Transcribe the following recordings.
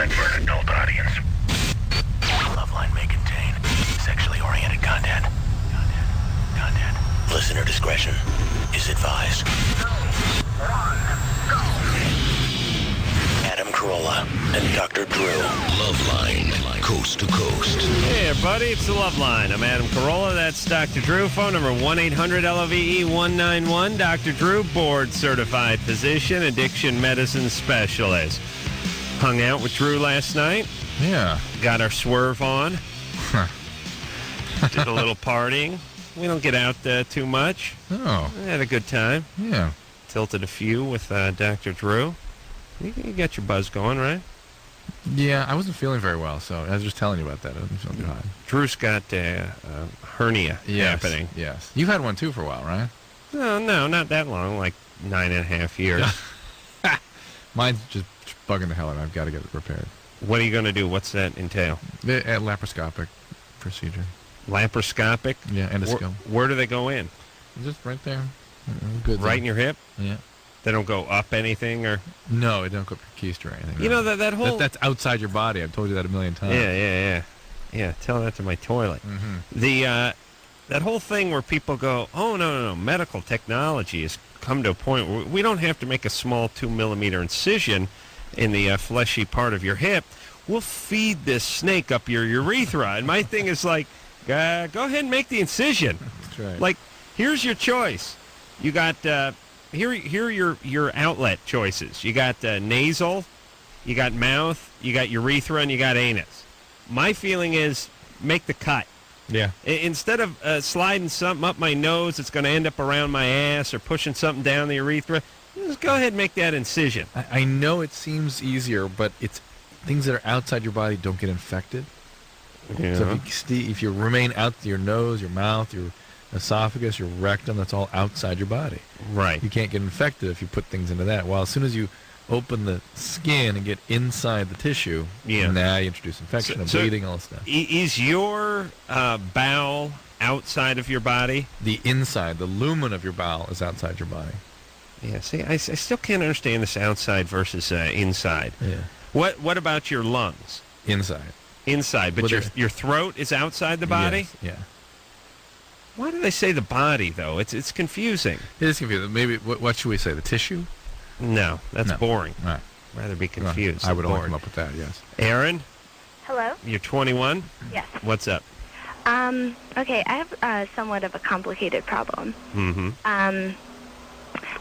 meant for an adult audience. Loveline may contain sexually oriented content. Listener discretion is advised. Adam Carolla and Dr. Drew. Loveline, coast to coast. Hey, everybody, it's the Loveline. I'm Adam Carolla. That's Dr. Drew. Phone number 1-800-LOVE-191. Dr. Drew, board-certified physician, addiction medicine specialist. Hung out with Drew last night. Yeah. Got our swerve on. Did a little partying. We don't get out too much. Oh. Had a good time. Yeah. Tilted a few with Dr. Drew. You got your buzz going, right? Yeah, I wasn't feeling very well, so I was just telling you about that. I wasn't feeling good. Drew's got a hernia happening. Yes. You've had one, too, for a while, right? No, not that long, like 9.5 years. Mine's just bugging the hell out. I've got to get it repaired. What are you going to do? What's that entail? A laparoscopic procedure. Laparoscopic? Yeah, endoscope. Where do they go in? Just right there. Good. Right in your hip? Yeah. They don't go up anything, or? No, they don't go up your keister or anything. You know, that whole... That's outside your body. I've told you that a million times. Yeah, tell that to my toilet. Mm-hmm. That whole thing where people go, oh, no, medical technology has come to a point where we don't have to make a small 2-millimeter incision in the fleshy part of your hip. We'll feed this snake up your urethra. And my thing is like, go ahead and make the incision. That's right. Like, here's your choice. You got... Here are your outlet choices. You got nasal, you got mouth, you got urethra, and you got anus. My feeling is make the cut. Yeah. Instead of sliding something up my nose that's going to end up around my ass or pushing something down the urethra, just go ahead and make that incision. I know it seems easier, but it's things that are outside your body don't get infected. Yeah. So if you remain out your nose, your mouth, your esophagus, your rectum, that's all outside your body. Right. You can't get infected if you put things into that. Well, as soon as you open the skin and get inside the tissue, now you introduce infection and bleeding, all this stuff. Is your bowel outside of your body? The inside, the lumen of your bowel is outside your body. Yeah, see, I still can't understand this outside versus inside. Yeah. What about your lungs? Inside. Inside, but your throat is outside the body? Yes, yeah. Why do they say the body, though? It's confusing. It is confusing. Maybe, what should we say, the tissue? No, that's boring. All right. Rather be confused. I would only come up with that, yes. Aaron? Hello? You're 21? Yes. What's up? Okay, I have somewhat of a complicated problem. Mm-hmm.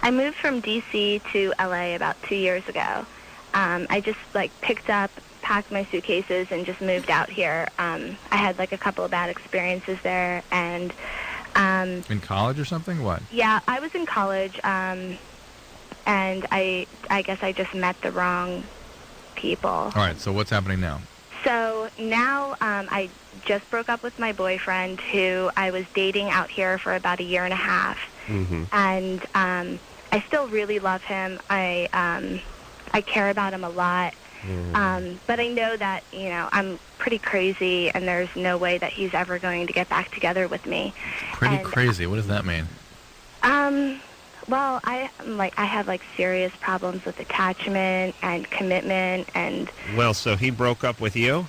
I moved from D.C. to L.A. about 2 years ago. I just, picked up, packed my suitcases, and just moved out here. I had, a couple of bad experiences there, and... in college or something? What? Yeah, I was in college, and I guess I just met the wrong people. All right, so what's happening now? So now I just broke up with my boyfriend, who I was dating out here for about a year and a half. Mm-hmm. And I still really love him. I care about him a lot. Mm-hmm. But I know that, I'm pretty crazy, and there's no way that he's ever going to get back together with me. Pretty crazy? What does that mean? Well, I have serious problems with attachment and commitment, and... Well, so he broke up with you?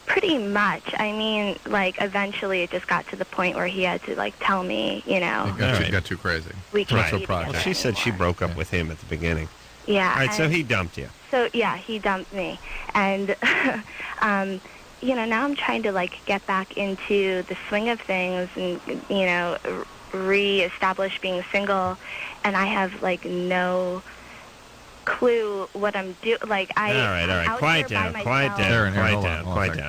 Pretty much. I mean, eventually it just got to the point where he had to, tell me, It got too crazy. We can't be Well, she said she broke up with him at the beginning. Yeah. All right, so he dumped you. So, yeah, he dumped me. And, now I'm trying to, get back into the swing of things and, re-establish being single. And I have, no clue what I'm doing. All right. Quiet down.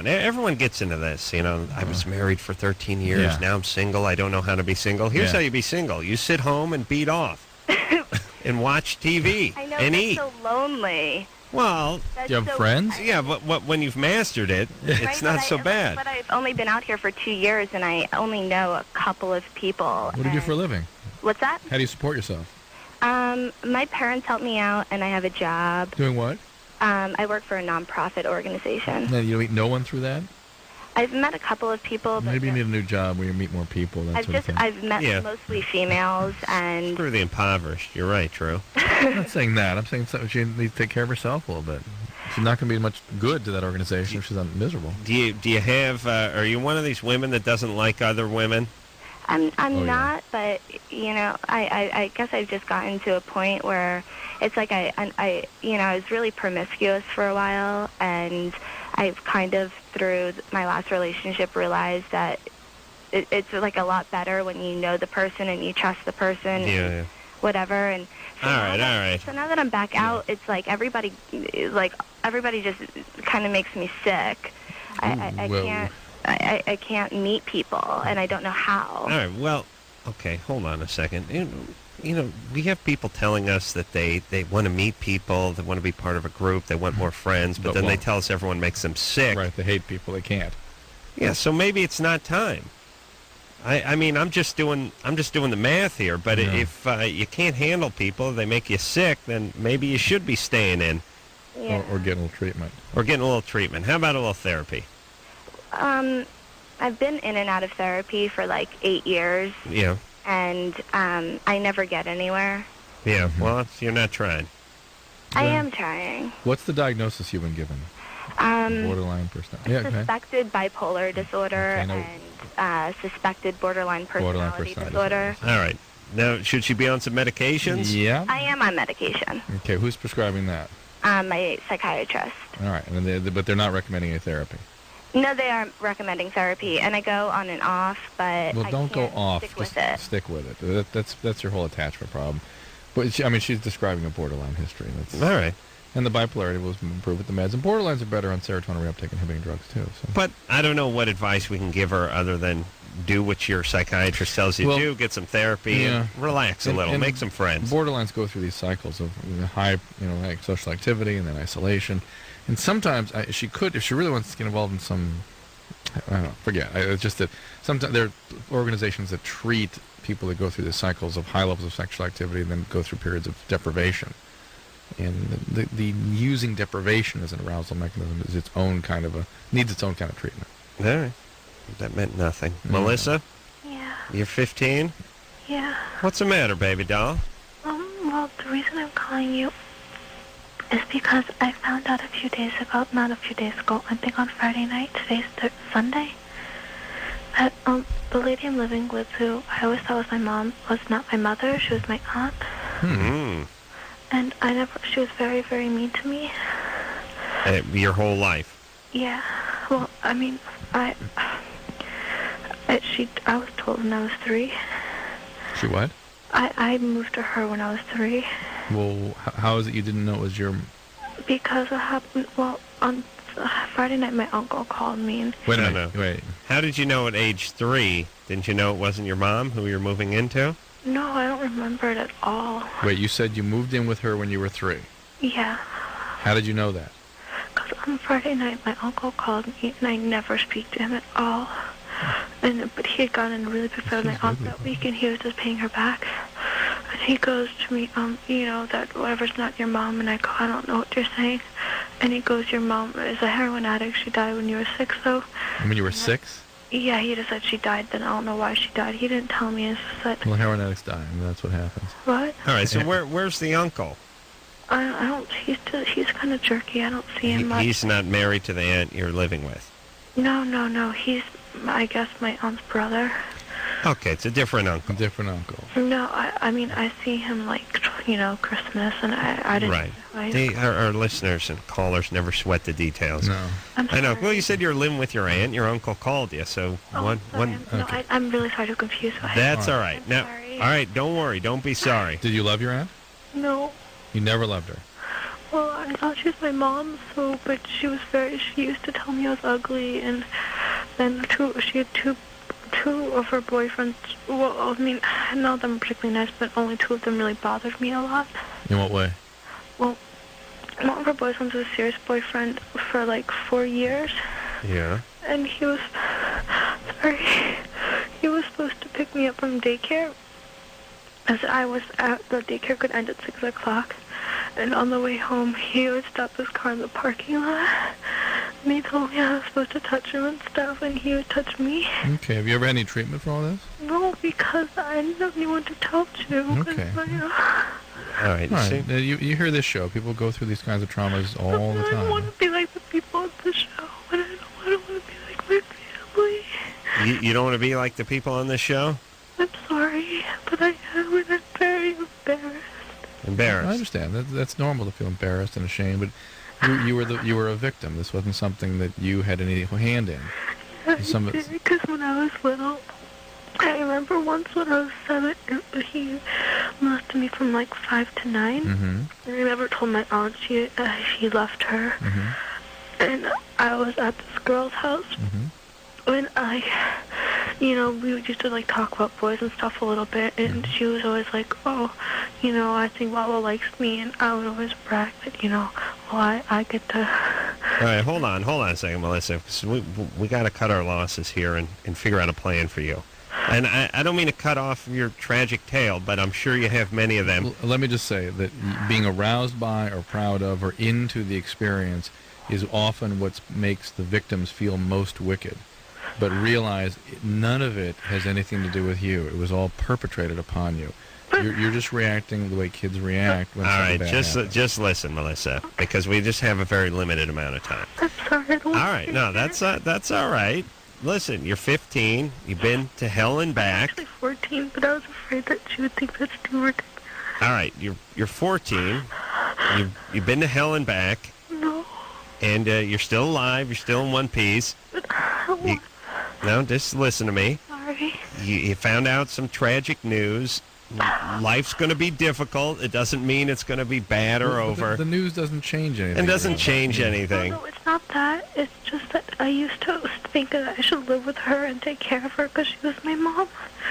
Everyone gets into this. I was married for 13 years. Yeah. Now I'm single. I don't know how to be single. Here's how you be single. You sit home and beat off and watch TV I know, and that's eat. so lonely. Well, do you have friends? Yeah, but when you've mastered it, it's not so bad. But I've only been out here for 2 years, and I only know a couple of people. What do you do for a living? What's that? How do you support yourself? My parents help me out, and I have a job. Doing what? I work for a nonprofit organization. No, you don't meet no one through that? I've met a couple of people. But maybe you need a new job where you meet more people. I've met mostly females, and... Screw the impoverished. You're right, Drew. I'm not saying that. I'm saying you need to take care of herself a little bit. She's not going to be much good to that organization if she's not miserable. Do you have? Are you one of these women that doesn't like other women? I'm not, but I guess I've just gotten to a point where it's like I was really promiscuous for a while, and I've kind of through my last relationship realized that it's like a lot better when you know the person and you trust the person. Yeah. Whatever, and so all right. So now that I'm back out, it's like everybody just kind of makes me sick. I can't meet people, and I don't know how. All right, well, okay, hold on a second. We have people telling us that they want to meet people, they want to be part of a group, they want more friends, but then they tell us everyone makes them sick. Right, they hate people, they can't. Yeah, so maybe it's not time. I mean, I'm just doing the math here, but if you can't handle people, they make you sick, then maybe you should be staying in. Yeah. Or getting a little treatment. How about a little therapy? I've been in and out of therapy for like 8 years. Yeah. And I never get anywhere. Yeah, well, you're not trying. I am trying. What's the diagnosis you've been given? Borderline personality. Yeah, suspected bipolar disorder and suspected borderline personality disorder. All right. Now, should she be on some medications? Yeah. I am on medication. Okay, who's prescribing that? My psychiatrist. All right, but they're not recommending any therapy. No, they are recommending therapy, and I go on and off, but well, don't go off. Just stick with it. That's your whole attachment problem. But she's describing a borderline history. That's all right. And the bipolarity will improve with the meds. And borderlines are better on serotonin reuptake inhibiting drugs too. So. But I don't know what advice we can give her other than do what your psychiatrist tells you to do. Get some therapy and relax a little. Make some friends. Borderlines go through these cycles of high, like social activity and then isolation. And sometimes if she really wants to get involved in some, I don't know, forget. It's just that sometimes there are organizations that treat people that go through the cycles of high levels of sexual activity and then go through periods of deprivation. And the using deprivation as an arousal mechanism is needs its own kind of treatment. All right. That meant nothing. Melissa? Yeah. You're 15? Yeah. What's the matter, baby doll? Well, the reason I'm calling you is because I found out not a few days ago, I think on Friday night, today's Sunday, that the lady I'm living with, who I always thought was my mom, was not my mother, she was my aunt. Mm-hmm. And she was very, very mean to me. Your whole life? Yeah. Well, I mean, I was told when I was 3. She what? I moved to her when I was 3. Well, how is it you didn't know it was your... Because what happened, well, on Friday night my uncle called me and... Wait. How did you know at age 3? Didn't you know it wasn't your mom who you're moving into? No, I don't remember it at all. Wait, you said you moved in with her when you were 3? Yeah. How did you know that? Because on Friday night, my uncle called me, and I never speak to him at all. But he had gotten in a really big fight with my aunt that week, and he was just paying her back. And he goes to me, that whoever's not your mom, and I go, I don't know what you're saying. And he goes, your mom is a heroin addict. She died when you were 6, though. When you were 6? Yeah, he just said she died, then I don't know why she died. He didn't tell me. It's just that... Well, heroin addicts die, and that's what happens. What? All right, so where's the uncle? I don't... He's kind of jerky. I don't see him much. He's not married to the aunt you're living with? No. He's, I guess, my aunt's brother. Okay, it's a different uncle. No, I mean, I see him, like, Christmas, and I didn't... Right. Our listeners and callers never sweat the details. No. I know. Well, you said you're living with your aunt. Your uncle called you, so I'm really sorry to confuse you. That's all right. Now, sorry. all right, don't worry. Don't be sorry. Did you love your aunt? No. You never loved her? Well, I thought she was my mom, but she used to tell me I was ugly, and then she had two of her boyfriends. Well, I mean, none of them were particularly nice, but only 2 of them really bothered me a lot. In what way? Well, one of her boyfriends was a serious boyfriend for like 4 years. Yeah. And he was supposed to pick me up from daycare, as the daycare could end at 6 o'clock. And on the way home, he would stop his car in the parking lot. And he told me I was supposed to touch him and stuff, and he would touch me. Okay, have you ever had any treatment for all this? No, because I didn't have anyone to talk to. Okay. All right. All right. See? You hear this show. People go through these kinds of traumas all the I don't want time. to be like the people on the show, and I don't want to be like my family. You don't want to be like the people on this show? I'm sorry, but I am, and I'm very embarrassed. Embarrassed. I understand. That's normal to feel embarrassed and ashamed, but you were a victim. This wasn't something that you had any hand in. Because when I was little, I remember once when I was 7, he molested me from like 5 to 9. Mm-hmm. And I never told my aunt she left her. Mm-hmm. And I was at this girl's house. Mm-hmm. And we used to like talk about boys and stuff a little bit, and she was always like, oh, I think Lala likes me, and I would always brag that, I get to. All right, hold on a second, Melissa, 'cause we got to cut our losses here and figure out a plan for you. And I don't mean to cut off your tragic tale, but I'm sure you have many of them. Let me just say that being aroused by or proud of or into the experience is often what makes the victims feel most wicked. But realize none of it has anything to do with you. It was all perpetrated upon you. You're just reacting the way kids react when All something right, bad happens. just listen, Melissa, because we just have a very limited amount of time. I'm sorry. I don't All want to right, say no, that. that's all right. Listen, you're 15. You've been to hell and I'm back. actually 14, but I was afraid that she would think that's too ridiculous. All right, you're 14. You've been to hell and back, No, and you're still alive. You're still in one piece. but I don't want. No, just listen to me. Sorry. You found out some tragic news. Life's going to be difficult. It doesn't mean it's going to be bad or Well, over. The news doesn't change anything. It doesn't really. change anything. No, it's not that. It's just that I used to think that I should live with her and take care of her because she was my mom.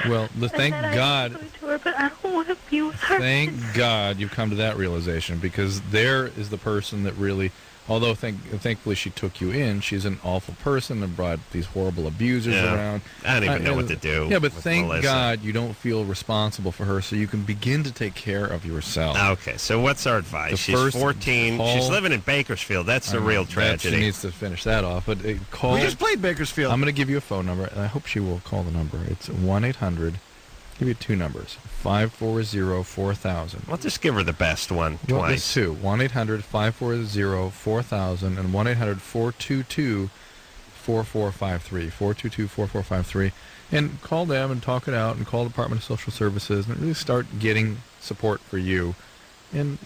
Well, thank and that God. I was going to her, but I don't want to be with her. Thank God you've come to that realization, because there is the person that really, although thankfully she took you in, she's an awful person and brought these horrible abusers Yeah. around. I don't even know what to do. Yeah, but with thank Melissa. God you don't feel responsible for her, so you can begin to take care of yourself. Okay, so what's our advice? The She's first 14. call- She's living in Bakersfield. That's the I know, real She tragedy. needs to finish that off. But call. We just played Bakersfield. I'm going to give you a phone number, and I hope she will call the number. It's 1-800. Give you 2 numbers. 540-4000. We'll just give her the best one Well, twice. there's 2. 1-800-540-4000 and 1-800-422-4453. 422-4453. And call them and talk it out, and call the Department of Social Services and really start getting support for you. And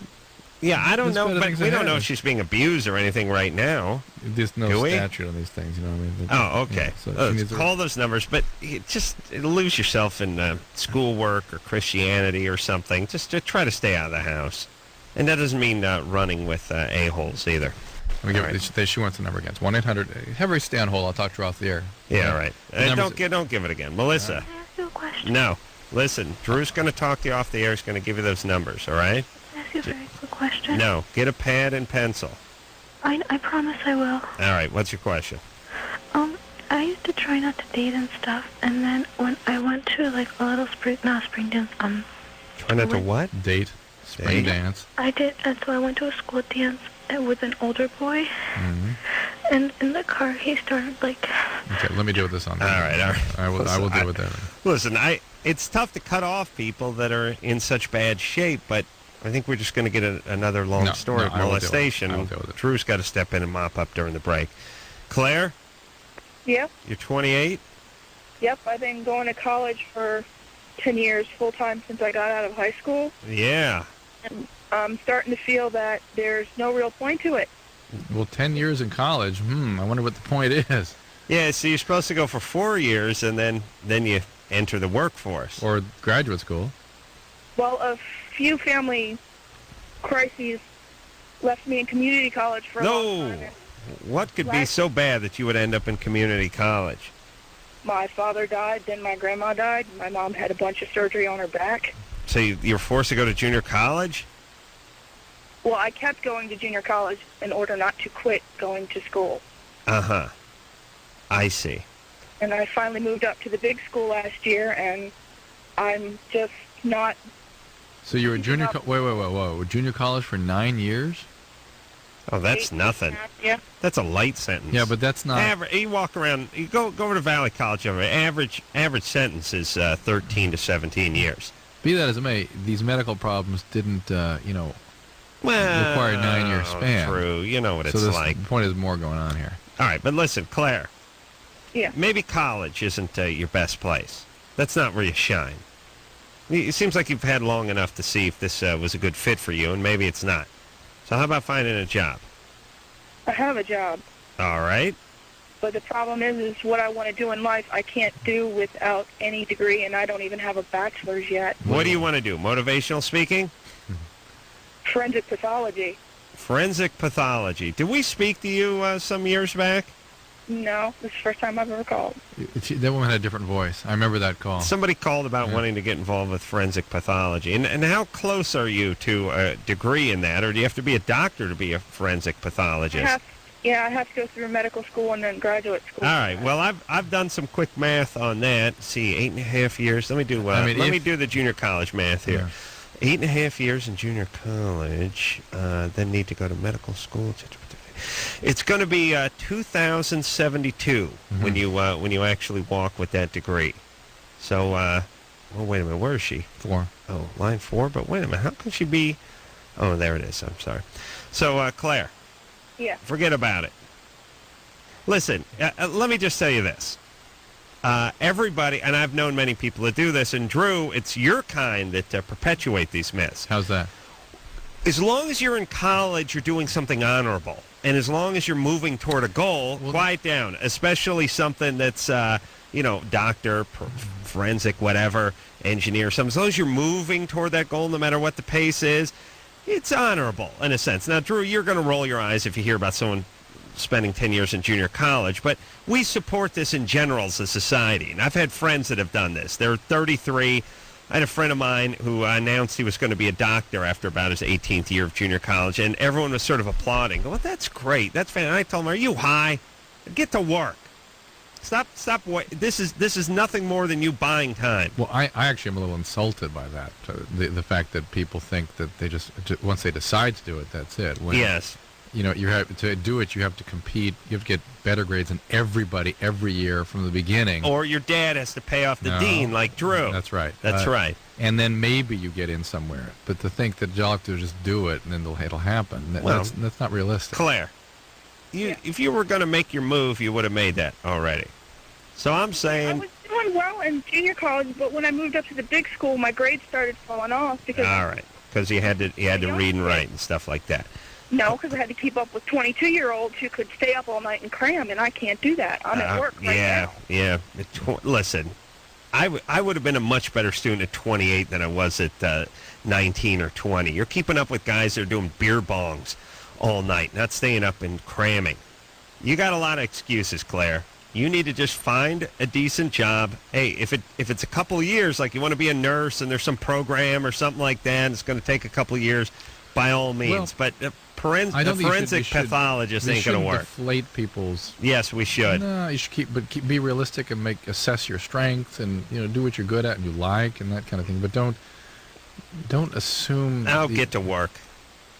Yeah, I don't There's know, better but things we don't ahead. know if she's being abused or anything right now. there's no Do we? statute on these things, you know what I mean? Oh, okay. Yeah, so she needs to- Call those numbers, but you just lose yourself in schoolwork or Christianity or something. Just to try to stay out of the house. And that doesn't mean running with a-holes either. Let me give All right. she wants the number again. It's 1-800. Have her stay on hold. I'll talk to her off the air. Yeah, all right. The numbers- Don't give it again. Melissa, Can I ask you a question? no. Listen, Drew's going to talk to you off the air. He's going to give you those numbers, all right? Can I ask you a very quick question? No. Get a pad and pencil. I promise I will. All right. What's your question? I used to try not to date and stuff, and then when I went to like a little spring dance, Try not to what? Date. Spring Date? dance. I did, and so I went to a school dance with an older boy, Mm-hmm. and in the car he started like, Okay, let me deal with this on All right, all right. I will deal with that. Listen, it's tough to cut off people that are in such bad shape, but I think we're just going to get another long No, story no, of I will deal with it. molestation. I will deal with it. Drew's got to step in and mop up during the break. Claire, Yep, you're 28? yep. I've been going to college for 10 years full time since I got out of high school. Yeah. I'm starting to feel that there's no real point to it. Well, 10 years in college. I wonder what the point is. Yeah, so you're supposed to go for 4 years, and then you enter the workforce. Or graduate school. Well, a few family crises left me in community college for a long No. time. What could be Right. so bad that you would end up in community college? My father died, then my grandma died. My mom had a bunch of surgery on her back. So you're forced to go to junior college? Well, I kept going to junior college in order not to quit going to school. Uh-huh. I see. And I finally moved up to the big school last year, and I'm just not... So you were junior... Up. Wait. Junior college for 9 years? Oh, that's nothing. Yeah. That's a light sentence. Yeah, but that's not... You walk around. You go over to Valley College. Average sentence is 13 to 17 years. Be that as it may, these medical problems didn't, Well, require a 9-year span. True. You know what So it's like. the point is more going on here. All right, but listen, Claire. Yeah. Maybe college isn't your best place. That's not where you shine. It seems like you've had long enough to see if this was a good fit for you, and maybe it's not. So how about finding a job? I have a job, All right. but the problem is what I want to do in life I can't do without any degree, and I don't even have a bachelor's yet. What do you want to do? Motivational speaking? Forensic pathology. Forensic pathology. Did we speak to you some years back? No, this is the first time I've ever called. That woman had a different voice. I remember that call. Somebody called about wanting to get involved with forensic pathology. And how close are you to a degree in that, or do you have to be a doctor to be a forensic pathologist? I have to go through medical school and then graduate school. All right. Well, I've done some quick math on that. Let's see, 8.5 years. Let me do let me do the junior college math here. Yeah. 8.5 years in junior college. Then need to go to medical school. It's going to be 2,072 when you actually walk with that degree. So, well, wait a minute. Where is she? 4. Oh, line 4. But wait a minute. How can she be? Oh, there it is. I'm sorry. So, Claire. Yeah. Forget about it. Listen, let me just tell you this. Everybody, and I've known many people that do this, and Drew, it's your kind that perpetuate these myths. How's that? As long as you're in college, you're doing something honorable. And as long as you're moving toward a goal, quiet down, especially something that's, doctor, forensic, whatever, engineer, something. As long as you're moving toward that goal, no matter what the pace is, it's honorable in a sense. Now, Drew, you're going to roll your eyes if you hear about someone spending 10 years in junior college, but we support this in general as a society. And I've had friends that have done this. They're 33. I had a friend of mine who announced he was going to be a doctor after about his 18th year of junior college, and everyone was sort of applauding. Well, that's great. That's fantastic. And I told him, are you high? Get to work. Stop. This is nothing more than you buying time. Well, I actually am a little insulted by that. The fact that people think that they just once they decide to do it, that's it. Yes. You have to do it. You have to compete. You have to get better grades than everybody every year from the beginning. Or your dad has to pay off the dean like Drew. That's right. That's right. And then maybe you get in somewhere. But to think that you'll have to just do it and then it'll happen, that's not realistic. Claire, if you were going to make your move, you would have made that already. So I'm saying... I was doing well in junior college, but when I moved up to the big school, my grades started falling off because... All right, because you had to read and write and stuff like that. No, because I had to keep up with 22-year-olds who could stay up all night and cram, and I can't do that. I'm at work right now. Yeah. Listen, I would have been a much better student at 28 than I was at 19 or 20. You're keeping up with guys that are doing beer bongs all night, not staying up and cramming. You got a lot of excuses, Claire. You need to just find a decent job. Hey, if it's a couple of years, like you want to be a nurse and there's some program or something like that, and it's going to take a couple of years, by all means. But the forensic pathologist ain't going to work. Deflate people's. Yes, we should. No, you should be realistic and assess your strengths and do what you're good at and you like and that kind of thing. But don't assume. Now get to work.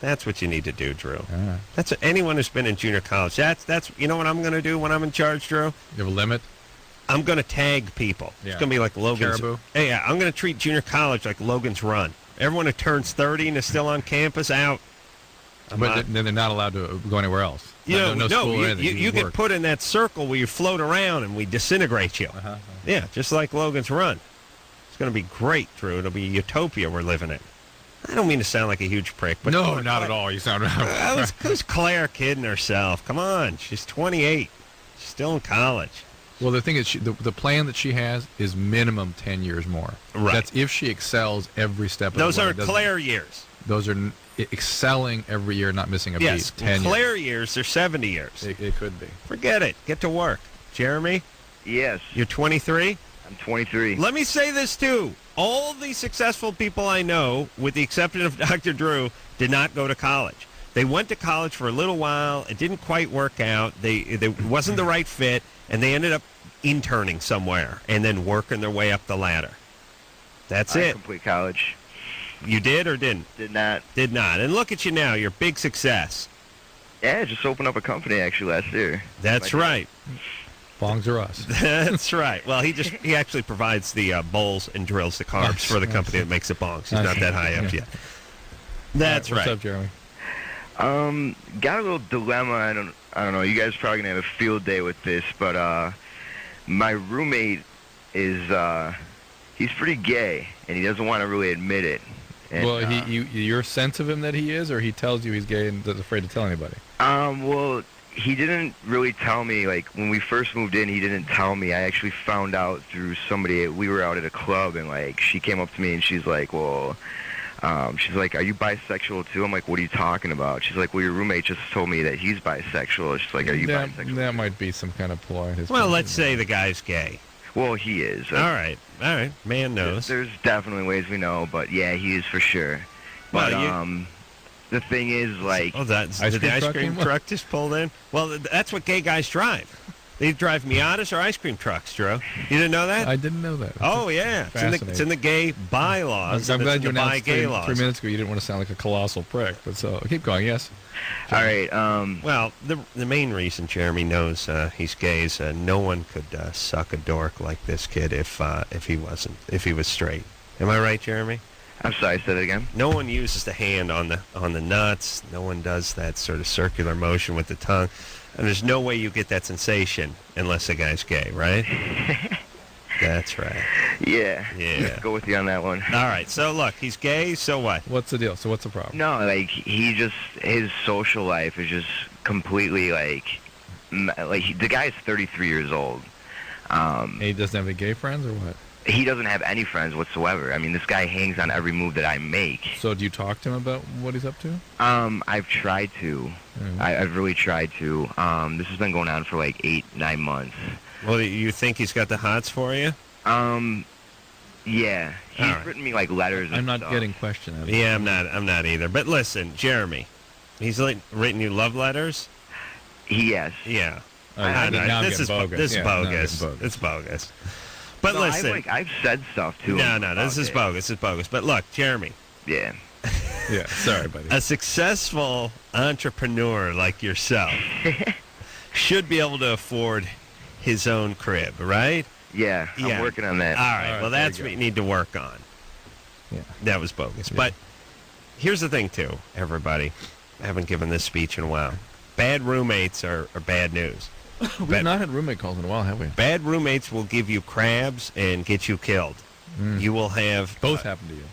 That's what you need to do, Drew. Yeah. That's anyone who's been in junior college. That's you know what I'm going to do when I'm in charge, Drew? You have a limit? I'm going to tag people. Yeah. It's going to be like Logan's. Caribou? Hey, yeah, I'm going to treat junior college like Logan's Run. Everyone who turns 30 and is still on campus, out. But then they're not allowed to go anywhere else. No school or anything. You get put in that circle where you float around and we disintegrate you. Yeah, just like Logan's Run. It's going to be great, Drew. It'll be a utopia we're living in. I don't mean to sound like a huge prick, but no, not at all. You sound right. Who's Claire kidding herself? Come on, she's 28. She's still in college. Well, the thing is, the plan that she has is minimum 10 years more. Right. That's if she excels every step of the way. Those are Claire years. Those are excelling every year, not missing a beat. Yes, Claire years, they're 70 years. It could be. Forget it. Get to work. Jeremy? Yes. You're 23? I'm 23. Let me say this, too. All the successful people I know, with the exception of Dr. Drew, did not go to college. They went to college for a little while. It didn't quite work out. It wasn't the right fit, and they ended up interning somewhere and then working their way up the ladder. That's it. Complete college. You did or didn't? Did not. Did not. And look at you now. You're a big success. Yeah, I just opened up a company actually last year. That's right. Bongs are us. That's right. Well, he actually provides the bowls and drills the carbs for the company that makes the bongs. He's not that high up yet. That's What's right. up, Jeremy? Got a little dilemma. I don't know. You guys are probably gonna have a field day with this, but my roommate is he's pretty gay, and he doesn't want to really admit it. And, Well, your sense of him that he is, or he tells you he's gay and is afraid to tell anybody? Well, he didn't really tell me. Like, when we first moved in, he didn't tell me. I actually found out through somebody. We were out at a club, and, like, she came up to me, and she's like, well, she's like, are you bisexual, too? I'm like, what are you talking about? She's like, well, your roommate just told me that he's bisexual. She's like, are you bisexual? That might be some kind of ploy. Well, let's say the guy's gay. Well, he is. All right. Man knows. There's definitely ways we know, but, yeah, he is for sure. But, the thing is, like... Oh, did the ice cream truck just pulled in? Well, that's what gay guys drive. They drive Miatas or ice cream trucks, Drew. You didn't know that? I didn't know that. Oh, yeah. It's in the gay bylaws. I'm glad you announced gay 3 minutes ago you didn't want to sound like a colossal prick, but so keep going, yes. All right. Well, the main reason Jeremy knows he's gay is no one could suck a dork like this kid if he was straight. Am I right, Jeremy? I'm sorry, say that again? No one uses the hand on the nuts. No one does that sort of circular motion with the tongue. And there's no way you get that sensation unless the guy's gay, right? That's right. Yeah. Yeah. Go with you on that one. All right. So, look, he's gay, so what? What's the deal? So what's the problem? No, like, his social life is just completely, the guy's 33 years old. And he doesn't have any gay friends or what? He doesn't have any friends whatsoever. I mean, this guy hangs on every move that I make. So do you talk to him about what he's up to? I've tried to. I've really tried to. This has been going on for like 8-9 months. Well, you think he's got the hots for you? Yeah. He's written me like letters and I'm not stuff. getting question out of it. Yeah, I'm not either. But listen, Jeremy, he's written you love letters? Yes. Yeah. This is bogus. This is Yeah, bogus. It's bogus. But listen, I've said stuff to him. No, this is bogus. It's bogus. But look, Jeremy. Yeah. Yeah, sorry, buddy. A successful entrepreneur like yourself should be able to afford his own crib, right? Yeah, I'm working on that. All right, well, that's what you need to work on. Yeah. That was bogus. Yeah. But here's the thing, too, everybody. I haven't given this speech in a while. Bad roommates are bad news. We've not had roommate calls in a while, have we? Bad roommates will give you crabs and get you killed. You will have... Both happened to you.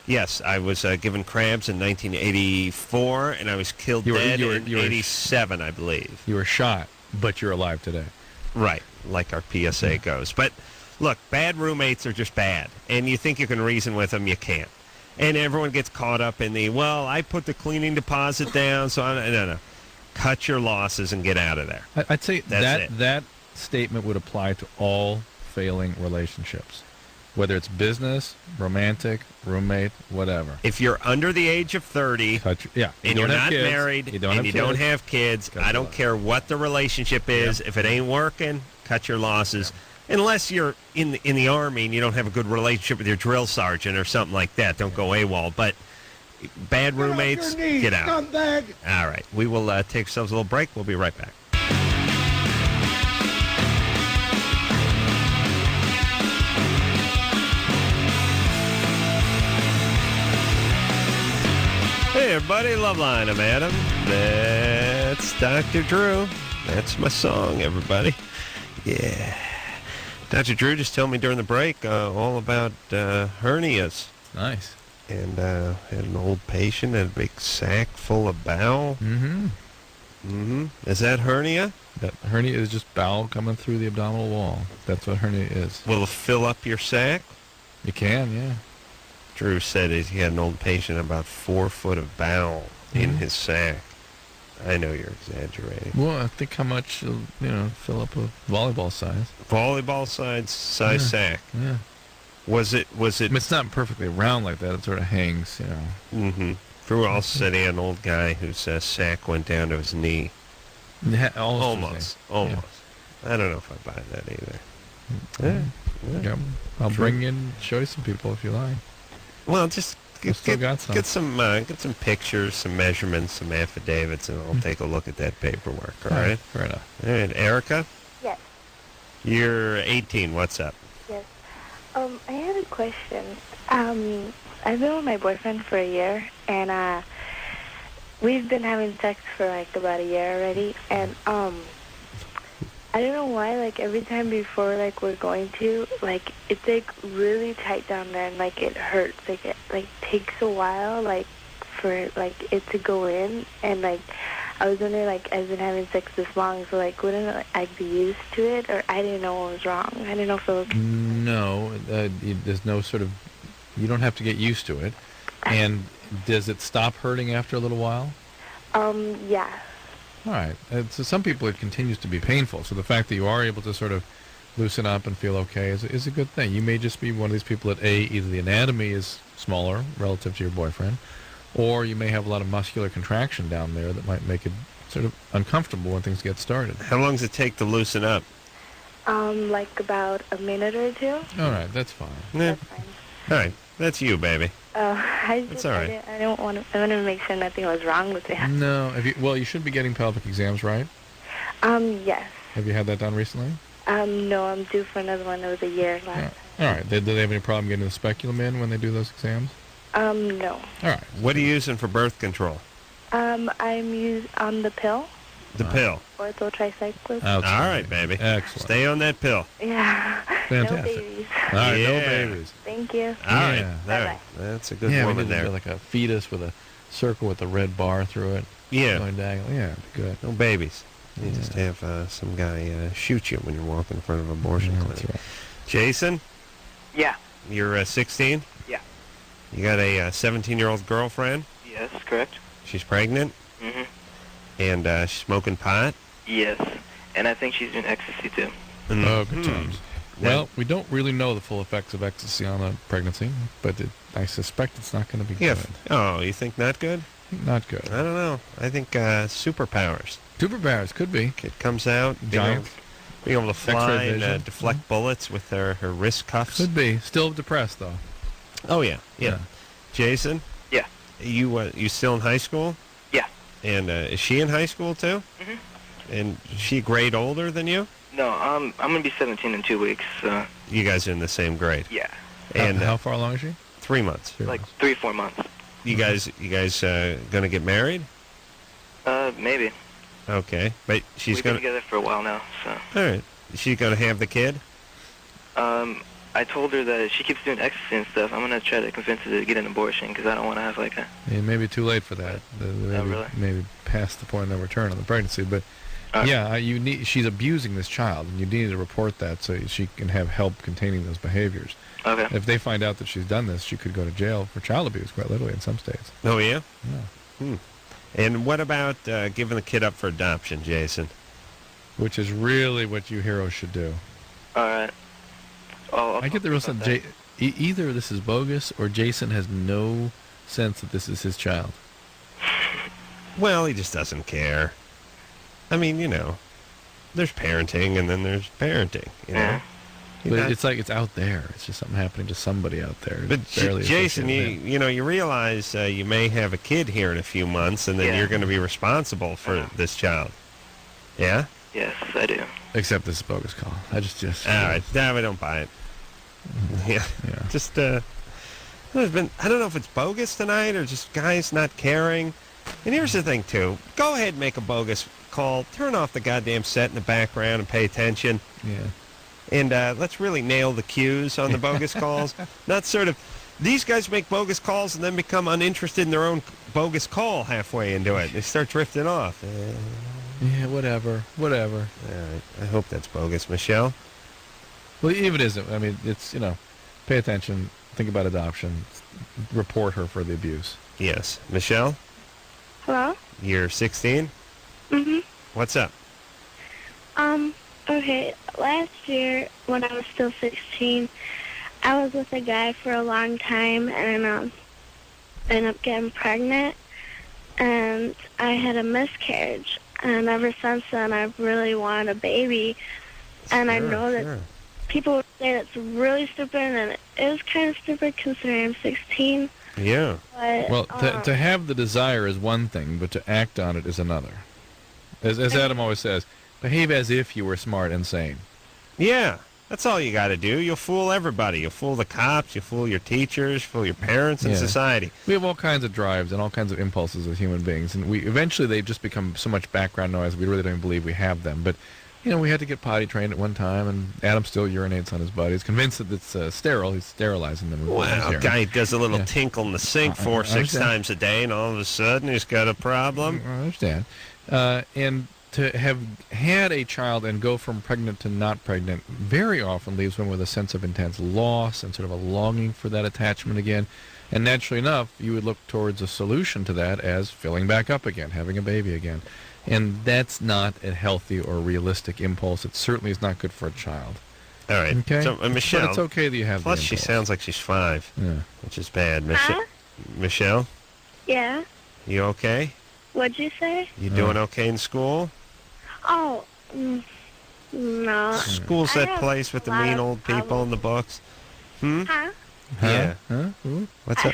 Yes, I was given crabs in 1984, and I was killed dead in 87, I believe. You were shot, but you're alive today. Right, like our PSA goes. But, look, bad roommates are just bad. And you think you can reason with them, you can't. And everyone gets caught up in well, I put the cleaning deposit down, so no. Cut your losses and get out of there. I'd say That's that statement would apply to all failing relationships, whether it's business, romantic, roommate, whatever. If you're under the age of 30 and you're not married and you don't have kids, I don't care what the relationship is. If it ain't working, cut your losses. Unless you're in the Army and you don't have a good relationship with your drill sergeant or something like that. Don't go AWOL. But bad roommates, get out. All right. We will take ourselves a little break. We'll be right back. Hey, everybody. Loveline. I'm Adam. That's Dr. Drew. That's my song, everybody. Yeah. Dr. Drew just told me during the break all about hernias. Nice. And had an old patient, had a big sack full of bowel. Is that hernia? That hernia is just bowel coming through the abdominal wall. That's what hernia is. Will it fill up your sack? You can, yeah. Drew said he had an old patient about 4 foot of bowel in his sack. I know you're exaggerating. Well, I think how much, fill up a volleyball size. Volleyball size sack. Yeah. Was it? It's not perfectly round like that. It sort of hangs, Drew also said he had an old guy whose sack went down to his knee. Almost. Yeah. I don't know if I buy that either. Yeah. I'll bring in, show you some people if you like. Well, just get some pictures, some measurements, some affidavits, and I'll take a look at that paperwork. All right. Fair enough. All right, Erica. Yes. You're 18. What's up? Yes. I had a question. I've been with my boyfriend for a year, and we've been having sex for like about a year already, and I don't know why, like every time before like we're going to, like it's like really tight down there and like it hurts. Like it like takes a while like for like it to go in, and like I was wondering, like I've been having sex this long, so like wouldn't I be used to it, or I didn't know what was wrong. I didn't know if it was No, there's no sort of, you don't have to get used to it. And does it stop hurting after a little while? Yeah. All right. So some people it continues to be painful. So the fact that you are able to sort of loosen up and feel okay is a good thing. You may just be one of these people that either the anatomy is smaller relative to your boyfriend, or you may have a lot of muscular contraction down there that might make it sort of uncomfortable when things get started. How long does it take to loosen up? Like about a minute or two. All right, that's fine. Yeah. That's fine. All right, that's you, baby. It's all right. I don't want to. I wanted to make sure nothing was wrong with it. No, you should be getting pelvic exams, right? Yes. Have you had that done recently? No, I'm due for another one. It was a year last Yeah. time. All right. Do they have any problem getting the speculum in when they do those exams? No. All right. What are you using for birth control? I'm on the pill, The pill. orthotricycline. All right, baby. Excellent. Stay on that pill. Yeah. Fantastic. No babies. All right, Yeah. no babies. Thank you. All right. Yeah. All right. That's a good Yeah, we woman need to there. do like a fetus with a circle with a red bar through it. Yeah. Going diagonal. Yeah, good. No babies. You Yeah. just have some guy shoot you when you're walking in front of an abortion Yeah, clinic. that's right. Jason, Yeah. you're 16? Yeah. You got a 17-year-old girlfriend? Yes, correct. She's pregnant? Mm-hmm. And she's smoking pot? Yes. And I think she's doing ecstasy, too. Oh, good Mhm. times. Well, we don't really know the full effects of ecstasy on a pregnancy, but I suspect it's not going to be Yeah. good. Oh, you think not good? Not good. I don't know. I think superpowers. Superpowers could be. Kid comes out, Giant. being able to fly X-ray and vision. deflect bullets with her wrist cuffs. Could be. Still depressed though. Oh yeah, yeah. Yeah. Jason, Yeah. you still in high school? Yeah. And is she in high school too? Mhm. And is she a grade older than you? No, I'm going to be 17 in 2 weeks. You guys are in the same grade. Yeah. And how far along is she? 3 months. Like 3-4 months. You guys gonna get married? Maybe. Okay, but she's We've been gonna. together for a while now, so. All right. She's gonna have the kid. I told her that if she keeps doing ecstasy and stuff, I'm going to try to convince her to get an abortion because I don't want to have like a... It may be too late for that. really? Maybe past the point of no return on the pregnancy. But yeah, she's abusing this child, and you need to report that so she can have help containing those behaviors. Okay. If they find out that she's done this, she could go to jail for child abuse, quite literally, in some states. Oh yeah. Yeah. And what about giving the kid up for adoption, Jason? Which is really what you heroes should do. All right. I get the real sense either this is bogus or Jason has no sense that this is his child. Well, he just doesn't care. I mean, there's parenting and then there's parenting. Yeah. But it's like it's out there. It's just something happening to somebody out there. But It's barely Jason, associated with him. you realize you may have a kid here in a few months, and then Yeah. you're going to be responsible for this child. Yeah. Yes, I do. Except this is a bogus call. I just All right. No, we don't buy it. Yeah. Yeah. Just there's been, I don't know if it's bogus tonight or just guys not caring. And here's the thing too. Go ahead and make a bogus call. Turn off the goddamn set in the background and pay attention. Yeah. And let's really nail the cues on the bogus calls. Not sort of, these guys make bogus calls and then become uninterested in their own bogus call halfway into it. They start drifting off. Yeah, whatever. All right. I hope that's bogus. Michelle? Well, even if it isn't. I mean, it's, pay attention, think about adoption, report her for the abuse. Yes. Michelle? Hello? You're 16? Mm-hmm. What's up? Okay, last year when I was still 16, I was with a guy for a long time and ended up getting pregnant, and I had a miscarriage. And ever since then, I've really wanted a baby, and I know that people would say that's really stupid, and it is kind of stupid considering I'm 16. Yeah. But, Well, to have the desire is one thing, but to act on it is another. As Adam always says, behave as if you were smart and sane. Yeah, that's all you got to do. You'll fool everybody. You'll fool the cops. You'll fool your teachers. Fool your parents and Yeah. society. We have all kinds of drives and all kinds of impulses as human beings, and eventually they just become so much background noise we really don't even believe we have them. But we had to get potty trained at one time, and Adam still urinates on his butt. He's convinced that it's sterile. He's sterilizing them. Wow, guy does a little tinkle in the sink I 4 or 6 understand. times a day, and all of a sudden he's got a problem. I understand. And to have had a child and go from pregnant to not pregnant very often leaves one with a sense of intense loss and sort of a longing for that attachment again. And naturally enough, you would look towards a solution to that as filling back up again, having a baby again. And that's not a healthy or realistic impulse. It certainly is not good for a child. All right. Okay? So, Michelle. But it's okay that you have Plus, the she impulse. sounds like she's 5, Yeah. which is bad. Huh? Michelle, Yeah. you okay? What'd you say? You doing okay in school? Oh, no. School's I that have place with the a lot mean of old people problems. in the books. Hmm? Huh? Yeah. Huh? Ooh. What's up?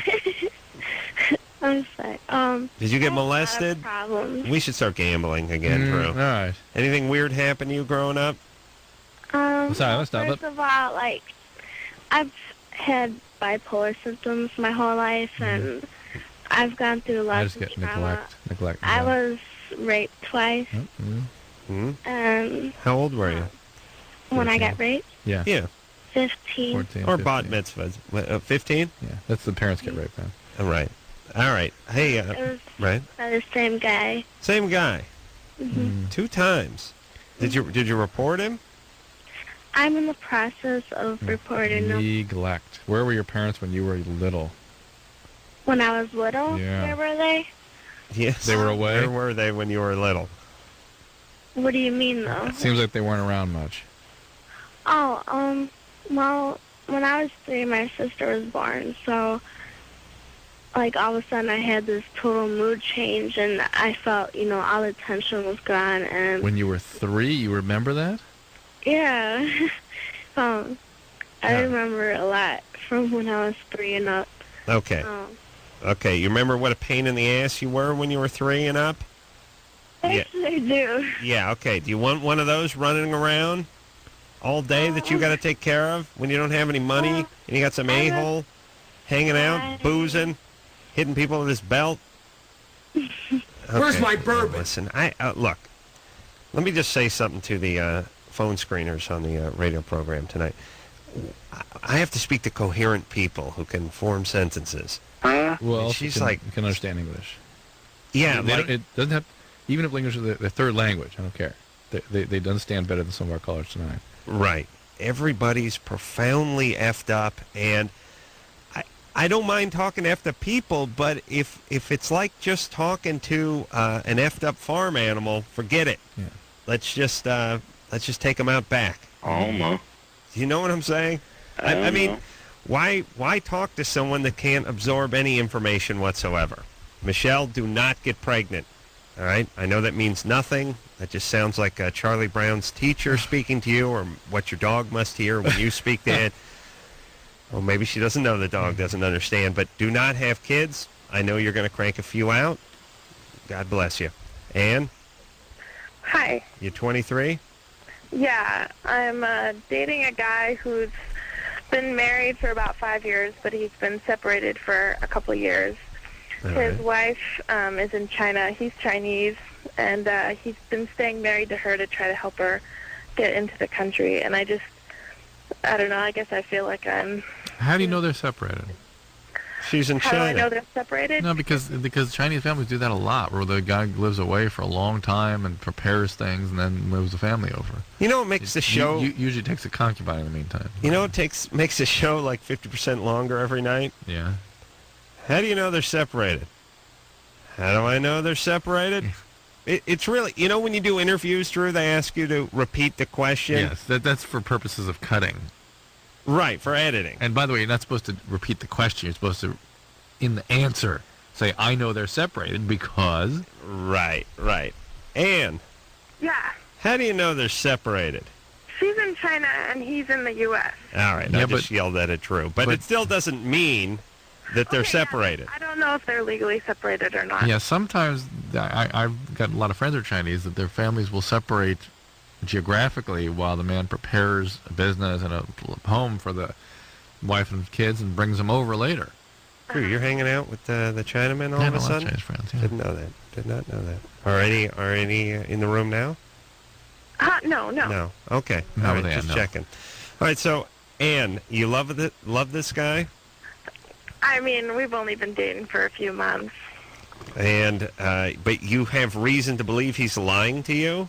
I'm sorry. Did you I get have a lot of molested? problems. We should start gambling again, Drew. All right. Anything weird happen to you growing up? Sorry, let's stop. First of all, I've had bipolar symptoms my whole life, and I've gone through I lots just of get trauma. neglect. I was raped twice, Hmm? and How old were you? when I got raped, Yeah. Yeah. 15. 14, Or 15. bat mitzvahs. 15? Yeah, that's the parents get raped then. All right. All right. Hey, It was right. by the same guy. Same guy. Hmm. 2 times. Did you report him? I'm in the process of reporting them. Neglect. Where were your parents when you were little? When I was little, Yeah. where were they? Yes. They were away? Where were they when you were little? What do you mean, though? Seems like they weren't around much. Oh, well, when I was 3, my sister was born, so, all of a sudden I had this total mood change, and I felt, all the tension was gone, and, When you were 3, you remember that? yeah, I Yeah. remember a lot from when I was 3 and up. Okay. Okay. You remember what a pain in the ass you were when you were 3 and up? Yeah. Actually, I do. Yeah. Okay. Do you want one of those running around all day that you got to take care of when you don't have any money and you got some a-hole hanging out, boozing, hitting people with his belt? Where's my bourbon? Listen, look. Let me just say something to the phone screeners on the radio program tonight. I have to speak to coherent people who can form sentences. Well, she's you can, like- you can understand English. Yeah, They like, don't- it doesn't have. Even if English is their third language, I don't care. They understand better than some of our callers tonight. right. Everybody's profoundly effed up, and I don't mind talking to effed up people, but if it's like just talking to an effed up farm animal, forget it. Yeah. Let's just take them out back. Almost. You know what I'm saying? I mean, why talk to someone that can't absorb any information whatsoever? Michelle, do not get pregnant. All right? I know that means nothing. That just sounds like Charlie Brown's teacher speaking to you, or what your dog must hear when you speak to it. Well, maybe she doesn't know the dog doesn't understand, but do not have kids. I know you're going to crank a few out. God bless you. Ann, Hi. you 23? Yeah, I'm dating a guy who's been married for about 5 years, but he's been separated for a couple of years. All His right. wife is in China. He's Chinese, and he's been staying married to her to try to help her get into the country. And I don't know, I guess I feel like I'm... How do you know they're separated? She's in How do I China. know they're separated? No, because Chinese families do that a lot, where the guy lives away for a long time and prepares things, and then moves the family over. You know what makes the show... Usually takes a concubine in the meantime. You know what makes the show like 50% longer every night? Yeah. How do you know they're separated? How do I know they're separated? It's really... You know when you do interviews, Drew, they ask you to repeat the question? Yes, that's for purposes of cutting. Right, for editing. And by the way, you're not supposed to repeat the question. You're supposed to, in the answer, say, I know they're separated because... Right. Ann, Yeah. how do you know they're separated? She's in China, and he's in the U.S. All right, Yeah, I just but- yelled at it, Drew. But it still doesn't mean that they're Okay, yeah, separated. I don't know if they're legally separated or not. Yeah, sometimes I've got a lot of friends who are Chinese that their families will separate geographically while the man prepares a business and a home for the wife and kids and brings them over later. Drew, you're hanging out with the Chinaman all of a sudden? Chinese friends, yeah. Didn't know that. Did not know that. Are any in the room now? No. No. Okay. No, All right, they just no. checking. All right, so Anne, you love this guy? I mean, we've only been dating for a few months. And but you have reason to believe he's lying to you?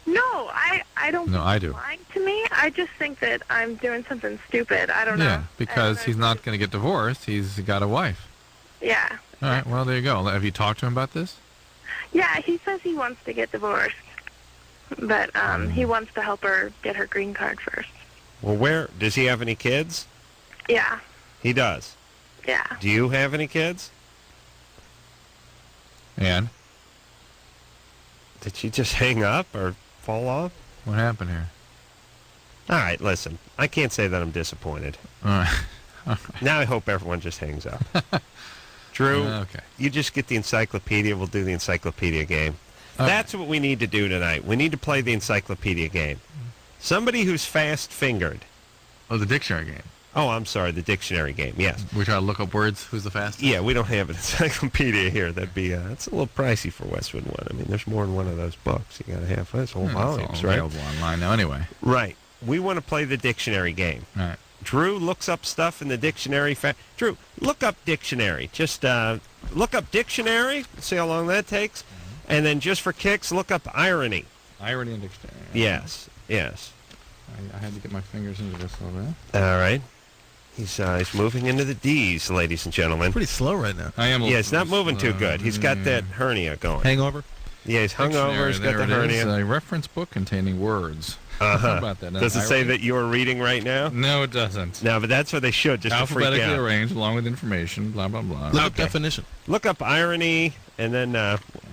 No, I don't No, think I he's do. lying to me. I just think that I'm doing something stupid. I don't know. Yeah, because And he's not going to get divorced. He's got a wife. Yeah. All right, well, there you go. Have you talked to him about this? Yeah, he says he wants to get divorced. But he wants to help her get her green card first. Well, where does he have any kids? Yeah. He does. Yeah. Do you have any kids? And Did she just hang up or fall off? what happened here? All right, listen. I can't say that I'm disappointed. All right. Now I hope everyone just hangs up. Drew, Okay. you just get the encyclopedia. We'll do the encyclopedia game. That's what we need to do tonight. We need to play the encyclopedia game. Somebody who's fast-fingered. Oh, the dictionary game. Oh, I'm sorry, the dictionary game, yes. We try to look up words. Who's the fastest? Yeah, we don't have an encyclopedia here. That'd be, it's a little pricey for Westwood One. I mean, there's more than one of those books. You got to have those whole volumes, it's all right? available online now anyway. Right. We want to play the dictionary game. All right. Drew looks up stuff in the dictionary. Drew, look up dictionary. Just look up dictionary. See how long that takes. And then just for kicks, look up irony. Irony and dictionary. Yes. I had to get my fingers into this a little bit. All right. He's moving into the D's, ladies and gentlemen. Pretty slow right now. I am. Yeah, it's not moving too good. He's got that hernia going. Hangover? Yeah, he's hungover. He's got the hernia. A reference book containing words. Uh-huh. How about that? Does it say that you're reading right now? No, it doesn't. No, but that's what they should, just to freak Alphabetically out. arranged along with information, blah, blah, blah. Look up definition. Look up irony, and then